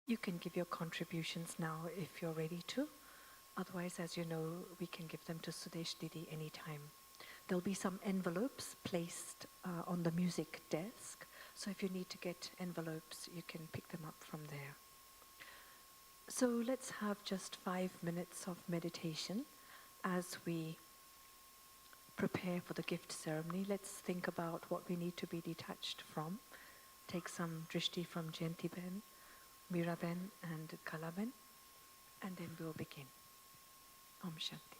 You can give your contributions now if you're ready to. Otherwise, as you know, we can give them to Sudesh Didi anytime. There'll be some envelopes placed on the music desk. So if you need to get envelopes, you can pick them up from there. So let's have just 5 minutes of meditation as we prepare for the gift ceremony. Let's think about what we need to be detached from. Take some drishti from Jayanti Ben, Meera Ben and Kala Ben, and then we'll begin. Om Shanti.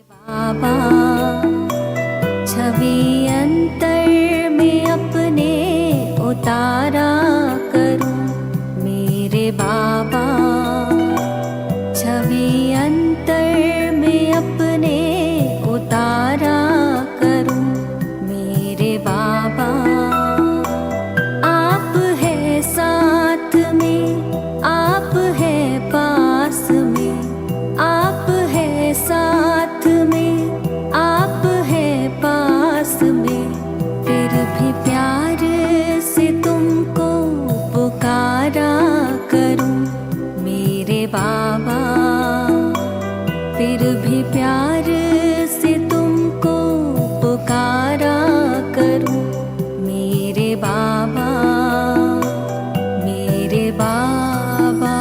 बाबा छवि अंतर में अपने उतारा करूं मेरे बाबा छवि अंतर में अपने उतारा करूं मेरे बाबा आप है साथ में आप है पास में आप है साथ में आप है पास में फिर भी प्यार से तुमको पुकारा करूं मेरे बाबा फिर भी प्यार से तुमको पुकारा करूं मेरे बाबा मेरे बाबा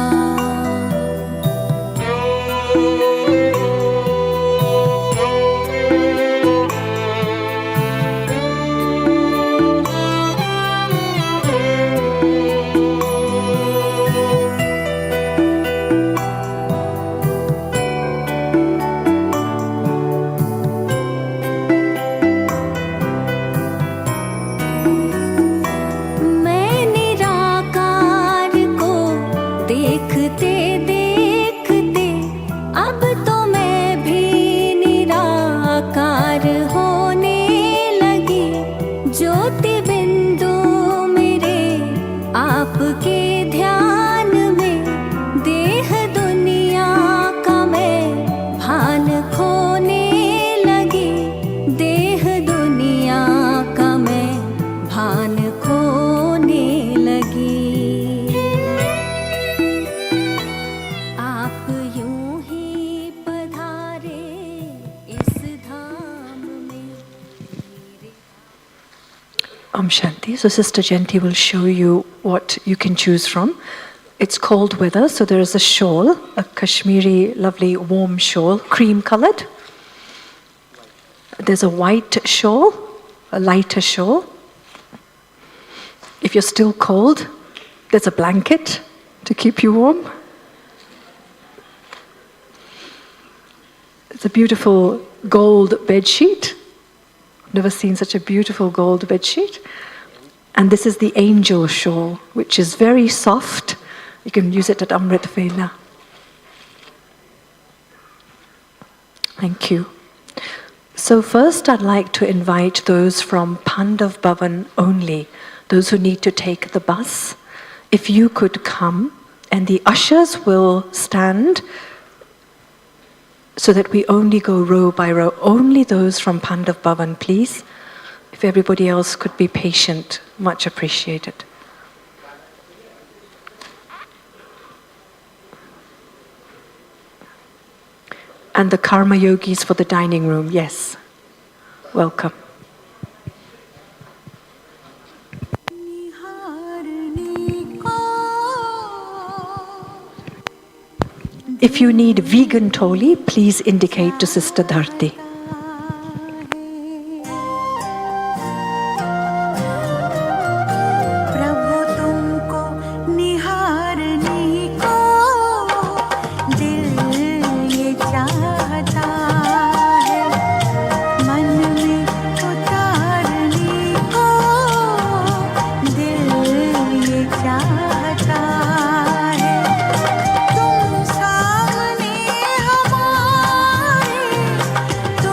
मैं निराकार को देखते देखते अब तो मैं भी निराकार होने लगी ज्योति बिंदु मेरे आपके ध्यान में देह दुनिया का मैं भान खोने लगी देह दुनिया का मैं भान खोने लगी आप यूं ही पधारे इस धाम में मेरे Om Shanti. So Sister Jayanti will show you what you can choose from. It's cold weather, so there is a shawl, a Kashmiri, lovely warm shawl, cream colored. There's a white shawl, a lighter shawl. If you're still cold, there's a blanket to keep you warm. It's a beautiful gold bed sheet. Never seen such a beautiful gold bed sheet. And this is the angel shawl, which is very soft. You can use it at Amrit Vela. Thank you. So first I'd like to invite those from Pandav Bhavan only, those who need to take the bus. If you could come, and the ushers will stand so that we only go row by row. Only those from Pandav Bhavan, please. If everybody else could be patient, much appreciated. And the karma yogis for the dining room, yes. Welcome. If you need vegan tholi, please indicate to Sister Dharti. तुम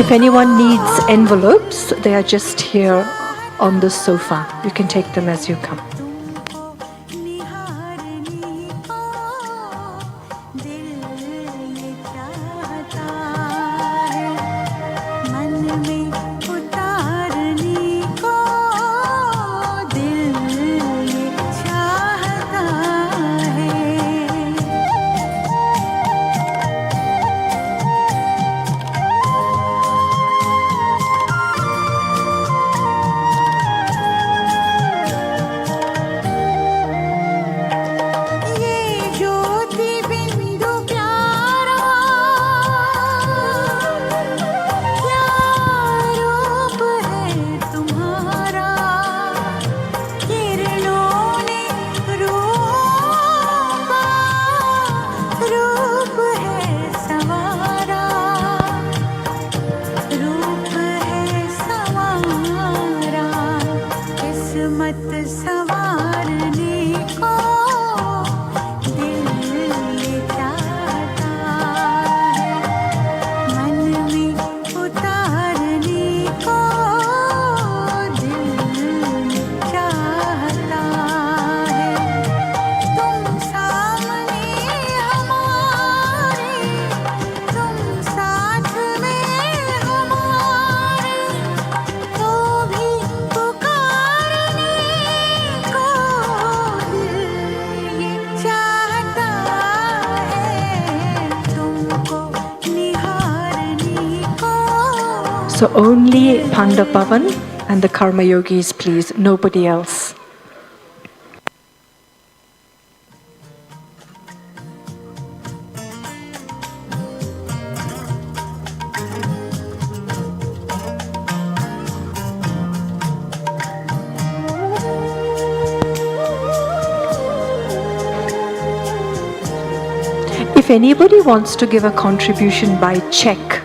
If anyone needs envelopes, they are just here on the sofa. You can take them as you come. So only Panda Pavan and the Karma Yogis, please, nobody else. If anybody wants to give a contribution by check,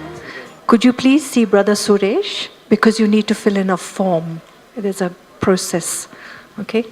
could you please see Brother Suresh? Because you need to fill in a form. There's a process, okay?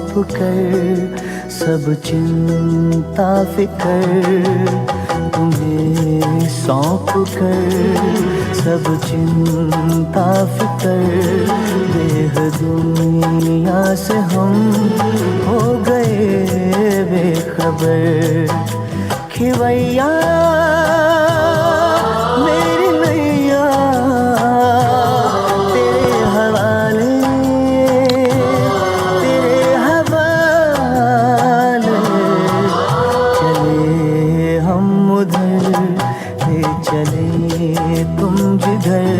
सौंप कर सब चिंता फिकर, तुम्हें सौंप कर सब चिंता फिकर, देह दुनिया से हम हो गए बेखबर। खिवैया मेरी नैया तेरे हवाले, तेरे हवाले, चले हम उधर ले चले तुम जिधर,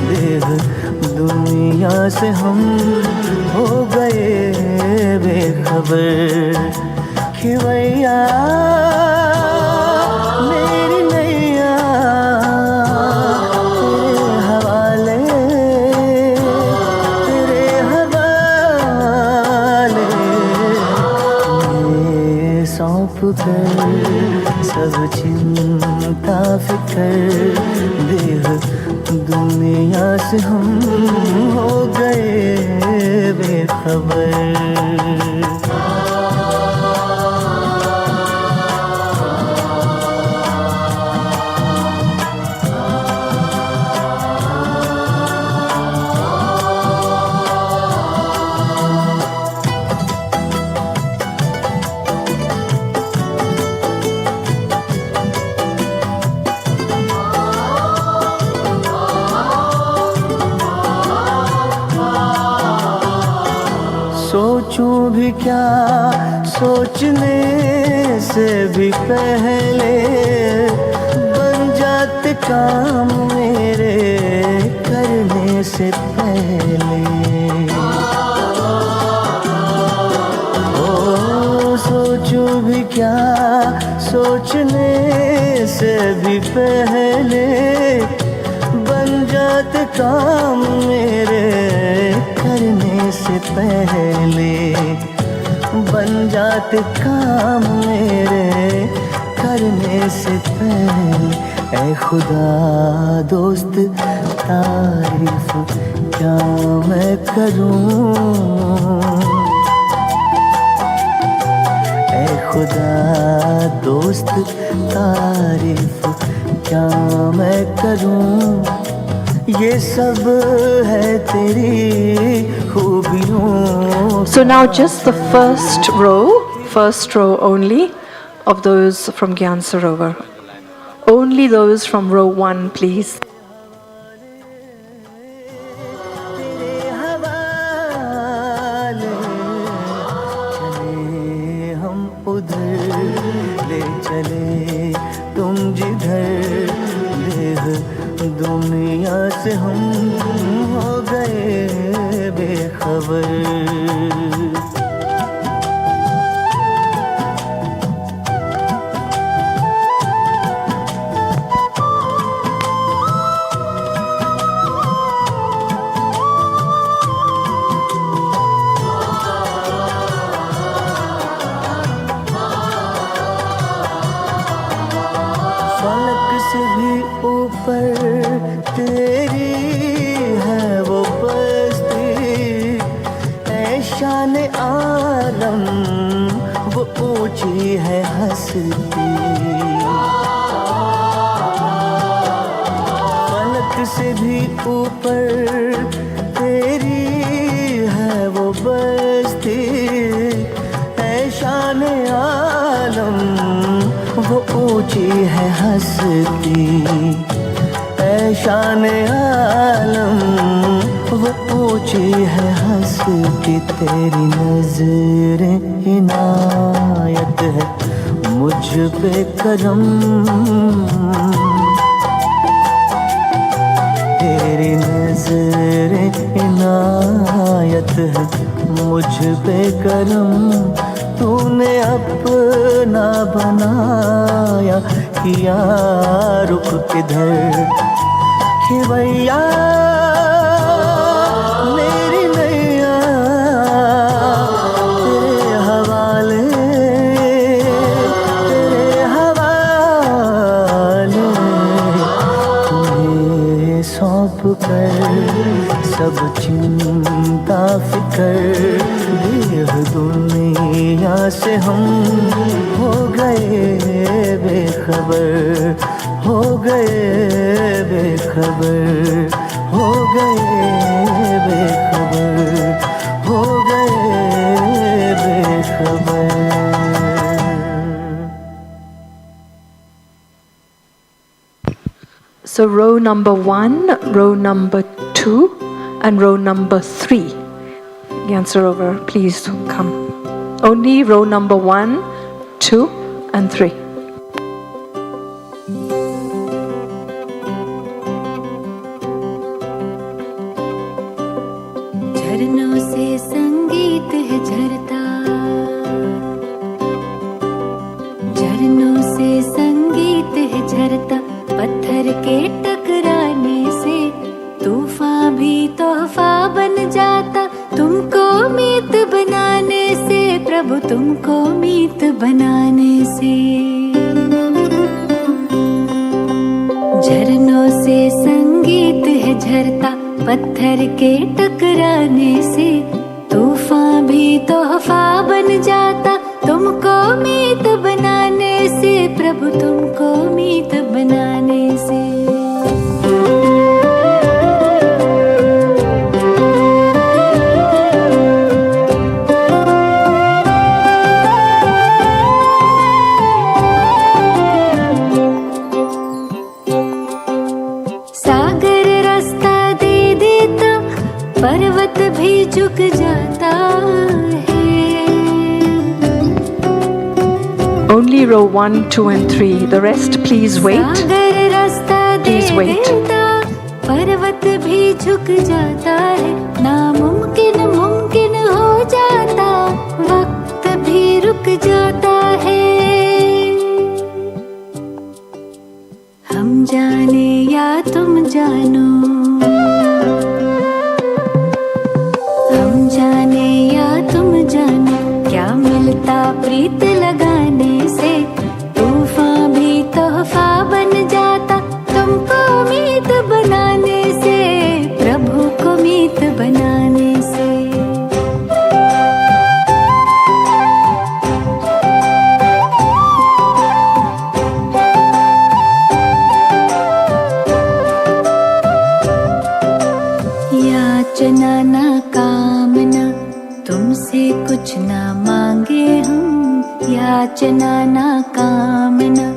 देह दुनिया से हम हो गए बेखबर। खिवैया मेरी नैया तेरे हवाले, तेरे हवाले, ये सौंप कर सब चिंता फिकर, देह दुनिया से हम हो गए बेखबर। सोचूं भी क्या सोचने से भी पहले, बन जाते काम मेरे करने से पहले। ओ सोचूं भी क्या सोचने से भी पहले, बन जाते काम मेरे करने से पहले, बन जाते काम मेरे करने से पहले। ऐ खुदा दोस्त तारीफ क्या मैं करूं, ऐ खुदा दोस्त तारीफ क्या मैं करूं, ये सब है तेरी खूबियों। So now just the first row only of those from Gyan Sarovar. Only those from row 1, please. तेरे हवाले, चले हम उधर ले चले तुम जिधर, देह दुनिया से हम हो गए बेखबर। फलक से भी ऊपर तेरी है वो बस्ती, ऐ शान आलम वो ऊंची है हस्ती। फलक से भी ऊपर तेरी है वो बस्ती, ऐ शान आलम वो ऊंची है हस्ती, ऐ शान आलम वो ऊंची है हस्ती। तेरी नज़रें इनायत है मुझ पे करम, तेरी नज़रें इनायत है मुझ पे करम। तूने अपना बनाया किया रुख किधर, खिवैया मेरी नैया तेरे हवाले, तेरे हवाले, तुम्हें सौंप कर सब चिंता फिकर, देह दुनिया से हम हो गए बेखबर, हो गए बेखबर, हो गए बेखबर, हो गए बेखबर। So row number 1, row number 2, and row number 3. Gyan Sarovar, please come. Only row number 1, 2, and 3. झरनों से संगीत है झरता, झरनों से संगीत है झरता, पत्थर के टकराने से तूफान भी तोहफा बन जाता, तुमको मीत बनाने से प्रभु, तुमको मीत बनाने से। झरनों से संगीत है झरता, पत्थर के टकराने से तूफान भी तोहफा बन जाता, तुमको मीत बनाने से प्रभु, तुमको मीत बनाने से। सागर रास्ता दे देता, पर्वत भी झुक जाता है। Only row 1, 2, and 3. The rest, please wait. सागर रास्ता दे Please wait. देता, पर्वत भी झुक जाता है, नामुमकिन मुमकिन हो जाता, वक्त भी रुक जाता है। हम जाने या तुम जानो, हम जाने या तुम जानो, क्या मिलता प्रीत लगाने से, तूफान भी तोहफा बन जाता, तुमको मीत बनाने से प्रभु को मीत बनाने से। याचना ना कामना, तुमसे कुछ ना मांगे हम, याचना ना कामना,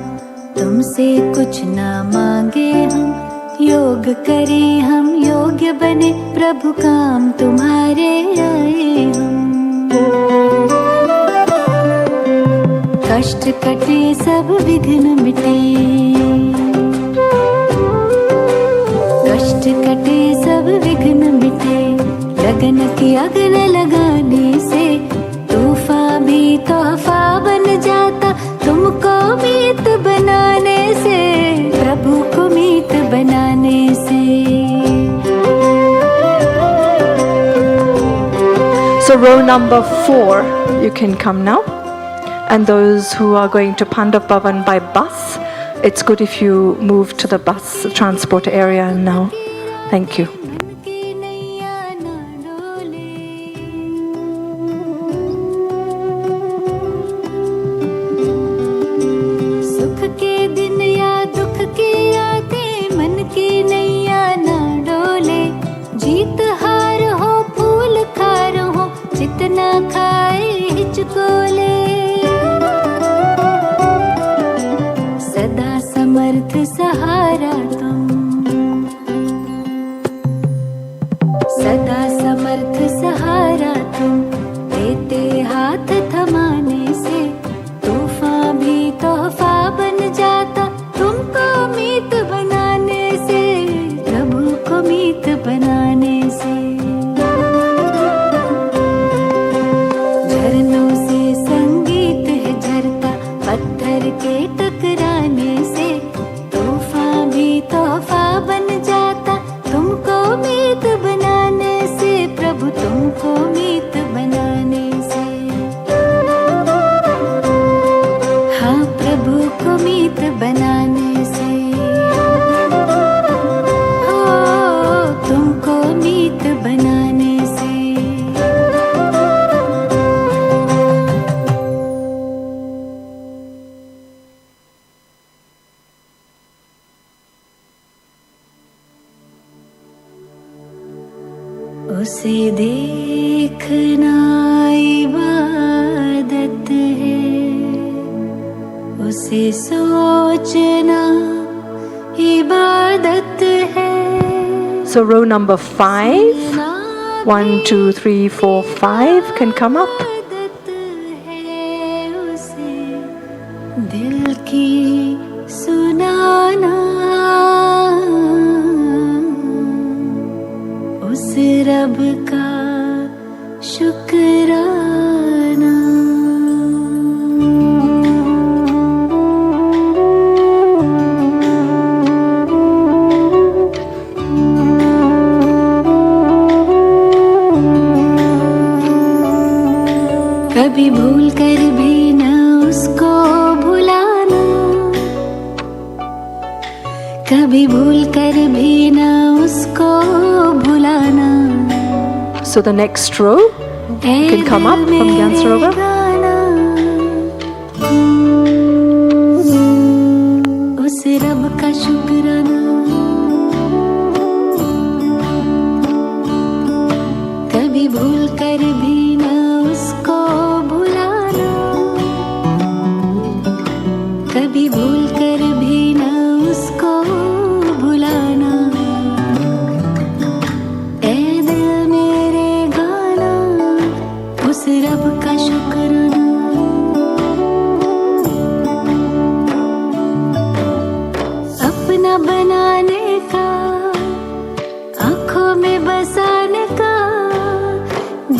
तुमसे कुछ ना मांगे हम, योग करें हम योग्य बने, प्रभु काम तुम्हारे आए हम। कष्ट कटे सब विघ्न मिटे, कष्ट कटे सब विघ्न मिटे, लगन की अग्न लगाने से तूफान भी तोहफा बन जाता, तुमको मीत बनाने से प्रभु को मीत बनाने से। So row number 4, you can come now. And those who are going to Pandav Bhavan by bus, it's good if you move to the bus transport area now. Thank you. मन की नैया ना डोले, सुख के दिन या दुख की यादें, मन की नैया ना डोले, जीत हार हो फूल खार हो, जितना खाए हिचकोले, सदा समर्थ सहारा तुम, उसे देखना इबादत है, उसे सोचना इबादत है। So row number 5, 1, 2, 3, 4, 5 can come up. इबादत है उसे दिल की सुनाना, उस रब का शुक्राना। कभी भूल कर भी न उसको भुलाना, कभी भूल कर भी न उसको भुलाना। So the next row can come up from Gyan Sarovar. उस रब का शुक्राना, कभी भूल कर भी न उसको भुलाना, कभी भूल कर भी न उसको भुलाना। ए दिल मेरे गाना, उस रब का शुक्राना। अपना बनाने का, आँखों में बसाने का,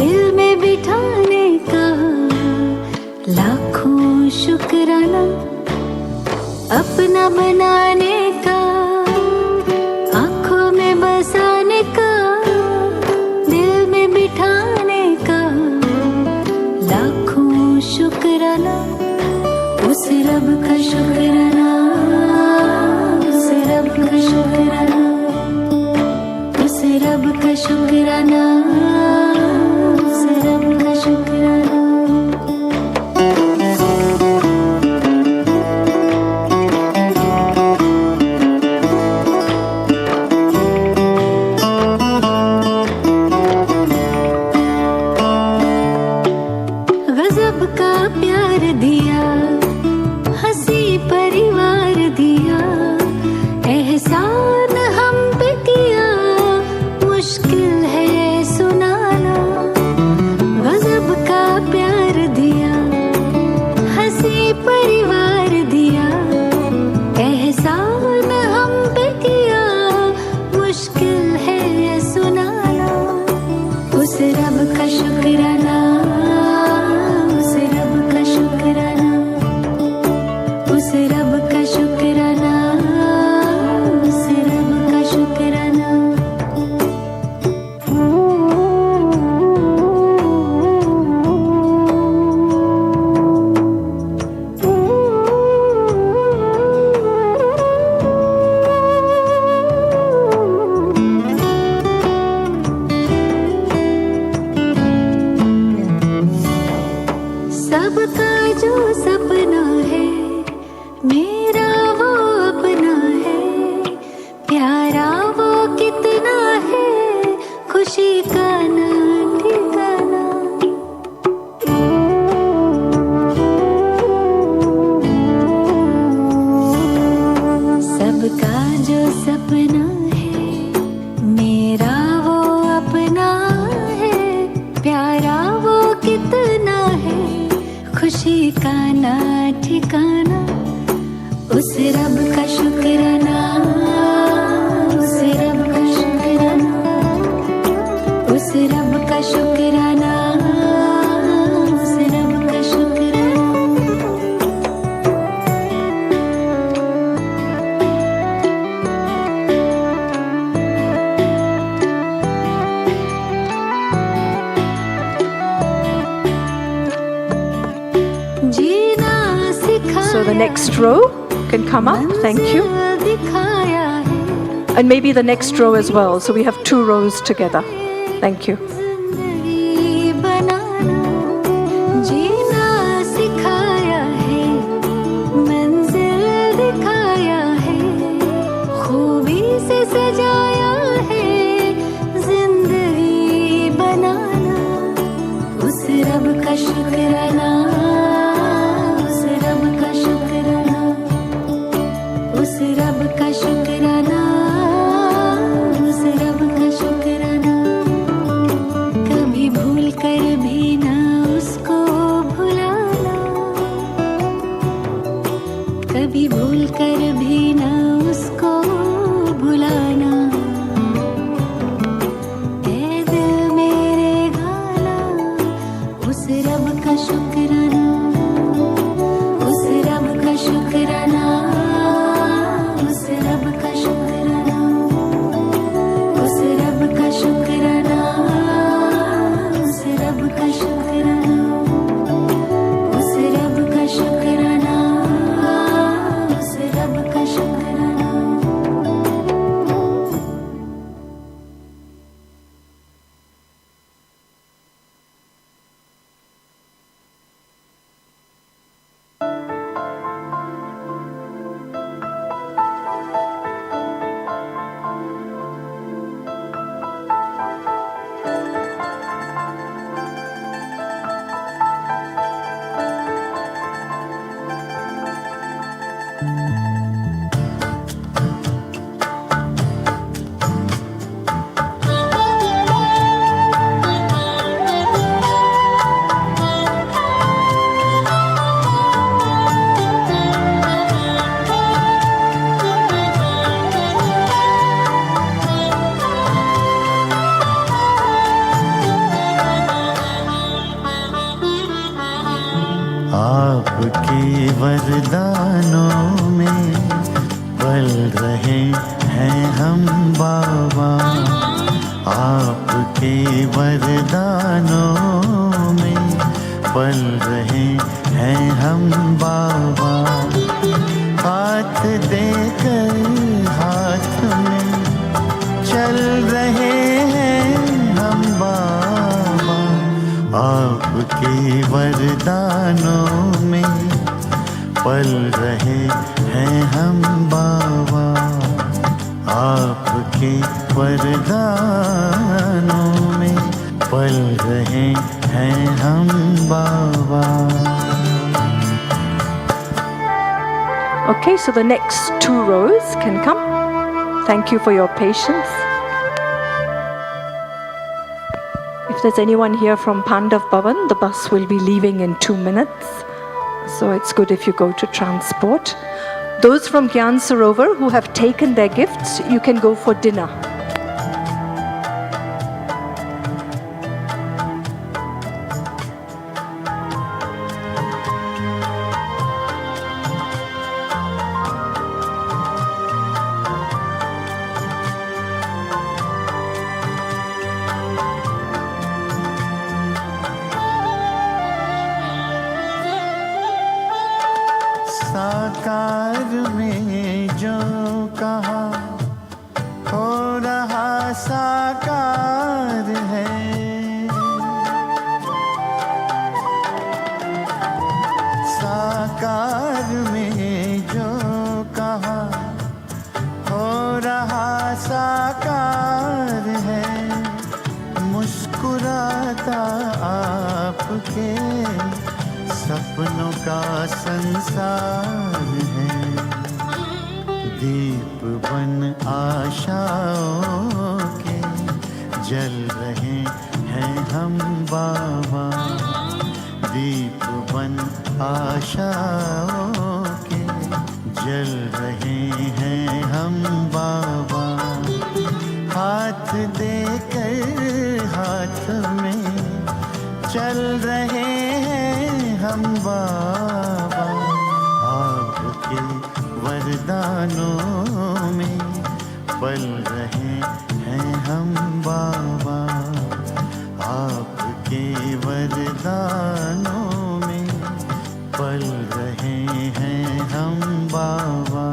दिल में बिठाने का लाखों शुक्राना। अपना बनाने का, आँखों में बसाने का, दिल में बिठाने का लाखों शुक्राना। उस रब का शुक्राना, उस रब का शुक्राना, उस रब का शुक्राना, उस रब का शुक्राना। गजब का प्यार दिया, हंसी परिवार दिया, एहसान हम पे किया, मुश्किल है ये सुनाना। गजब का प्यार दिया, हंसी परिवार दिया, एहसान हम पे किया, मुश्किल है ये सुनाना। उस रब का शुक्राना, उस रब का शुक्राना, उस रब का शुक्राना, उस रब का शुक्राना। सबका जो सपना है, मेरा वो अपना है, प्यारा वो कितना है, खुशी का ना ठिकाना। सबका जो सपना है, मेरा वो अपना है, प्यारा वो कितना है, खुशी का ना ठिकाना। उस रब का शुक्राना, उस रब का शुक्राना, उस रब का शुक्राना, उस रब का शुक्राना। जीना सिखाया, So the next row can come up. Thank you. मंजिल दिखाया है, And maybe the next row as well. So we have 2 rows together. Thank you. जिंदगी बनाना, जीना सिखाया है, मंजिल दिखाया है, खूबी से सजाया है, जिंदगी कभी भूल कर भी न उसको भुलाना। ऐ दिल मेरे गाना उस रब का शुक्राना, उस रब का शुक्राना, उस रब का शुक्राना, उस रब का शुक्राना, उस रब का शुक्राना, उस रब का शुक्राना, उस रब का शुक्राना। आपके वरदानों में पल रहे हैं हम बाबा, आपके वरदानों में पल रहे हैं हम बाबा। हाथ देकर हाथ में चल रहे हैं हम बाबा, आपके वरदानों में पल रहे हैं हम बाबा, आपके वरदानों में पल रहे हैं हम बाबा। Okay, so the next 2 rows can come. Thank you for your patience. If there's anyone here from Pandav Bhavan, the bus will be leaving in 2 minutes. So it's good if you go to transport. Those from Gyan Sarovar who have taken their gifts, you can go for dinner. साकार में जो कहा हो रहा साकार है, साकार में जो कहा हो रहा साकार है। मुस्कुराता आपके सपनों का संसार है, दीप बन आशाओं के जल रहे हैं हम बाबा, दीप बन आशाओं के जल रहे हैं हम बाबा। हाथ देकर हाथ में चल रहे हम बाबा, आपके वरदानों में पल रहे हैं हम बाबा, आपके वरदानों में पल रहे हैं हम बाबा।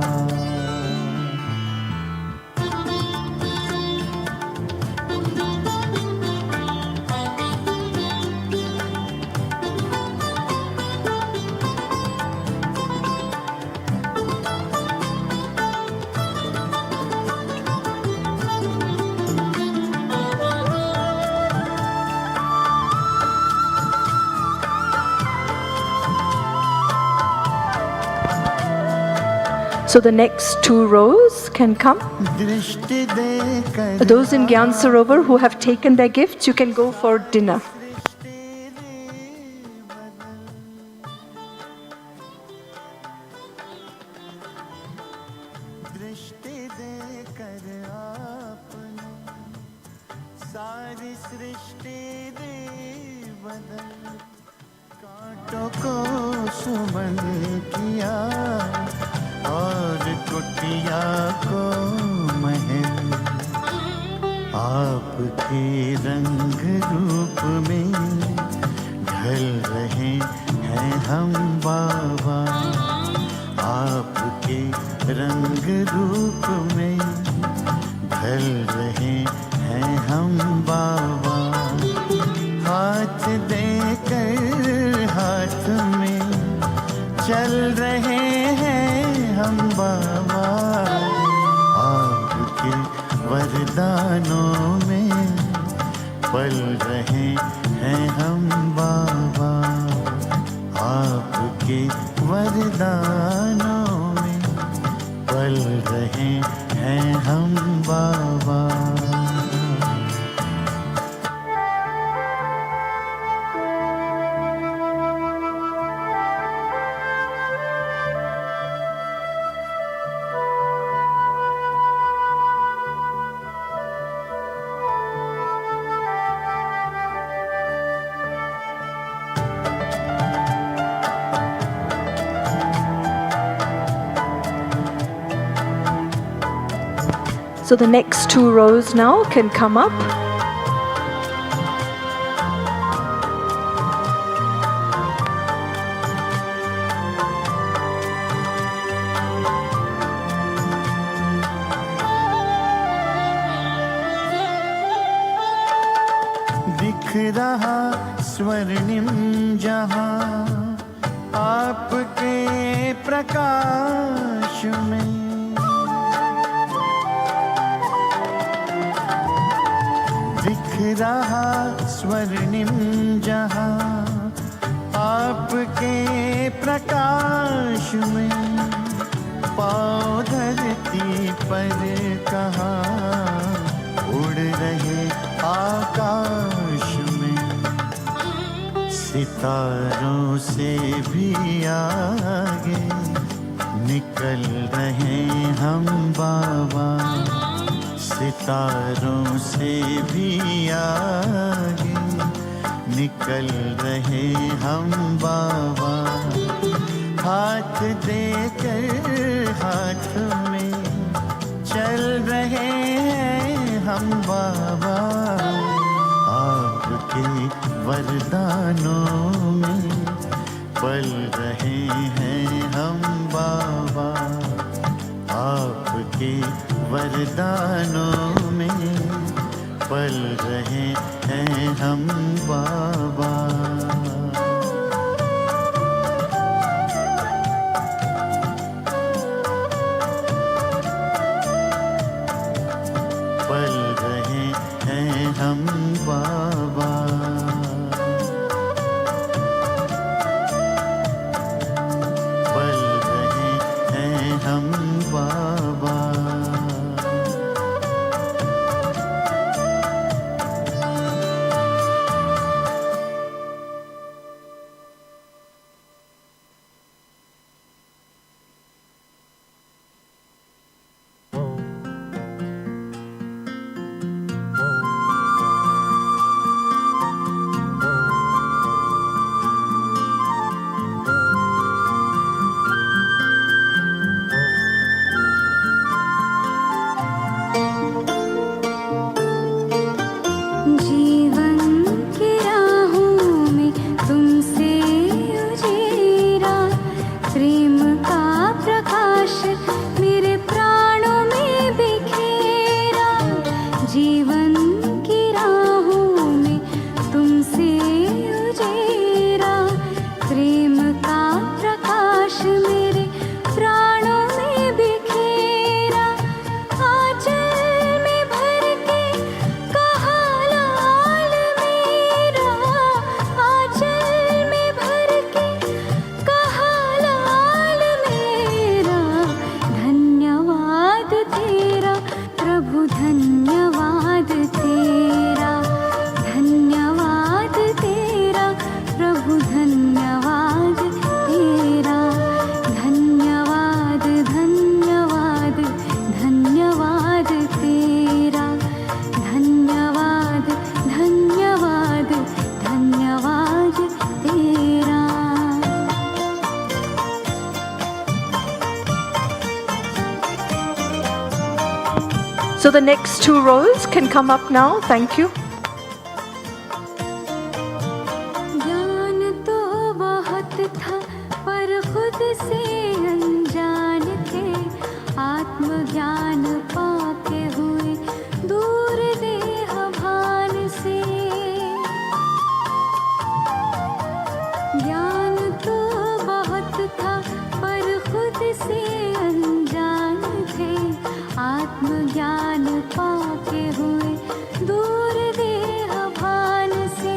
So the next 2 rows can come. Those in Gyan Sarovar who have taken their gifts, you can go for dinner. सृष्टि दे बदल, कांटों को सुमन किया और कुटिया को महल। आपके रंग रूप में ढल रहे हैं हम बाबा, आपके रंग रूप में ढल रहे हैं हम बाबा। हाथ देकर हाथ में चल रहे हैं हम बाबा, आपके वरदानों में पल रहे हैं हम बाबा, आपके वरदानों में पल रहे हैं हम बाबा। So the next two rows now can come up. दिख रहा स्वर्णिम जहां आपके प्रकाश में, दिख रहा स्वर्णिम जहां आपके प्रकाश में। पाँव धरती पर कहाँ उड़ रहे आकाश में, सितारों से भी आगे निकल रहे हम बाबा, सितारों से भी आगे निकल रहे हम बाबा। हाथ देकर हाथ में चल रहे हैं हम बाबा, आपके वरदानों में पल रहे हैं हम बाबा, आपके वरदानों में पल रहे हैं हम बाबा। पल रहे हैं हम बाबा। पल रहे हैं हम बाबा। So the next 2 rows can come up now. Thank you. ज्ञान तो बहुत था पर खुद से अनजान थे, आत्मज्ञान पाके हुए दूर देह भान से। ज्ञान तो बहुत था पर खुद से अनजान थे, आत्मज्ञान पाके हुए दूर देह भान से।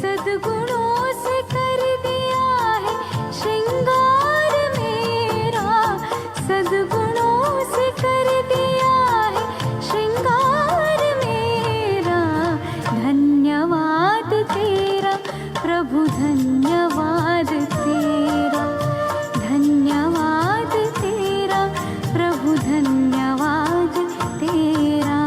सद्गुणों से कर दिया है श्रृंगार मेरा, सद्गुणों से कर दिया है श्रृंगार मेरा। धन्यवाद तेरा प्रभु, धन्यवाद तेरा, धन्यवाद तेरा प्रभु, धन्यवाद तेरा।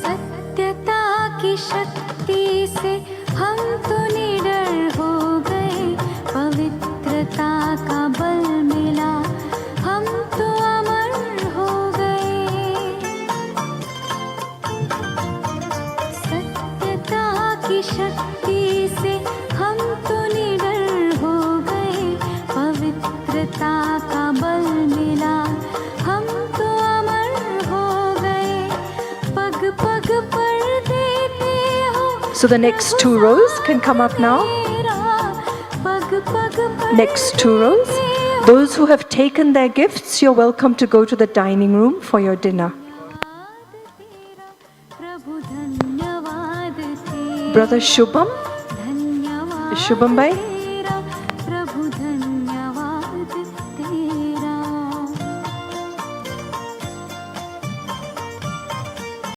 सत्यता की शक्ति से हम तो निडर हो गए, पवित्रता का बल मिला हम तो अमर हो गए। सत्यता की शक्ति से हम तो निडर हो गए, पवित्रता का बल मिला हम तो अमर हो गए। पग पग पर देते हो So the next 2 rows can come up now. तेरा, पग पग पर Next 2 rows. Those who have taken their gifts, you're welcome to go to the dining room for your dinner. तेरा प्रभु, धन्यवाद तेरा, Brother Shubham, धन्यवाद Shubham bhai.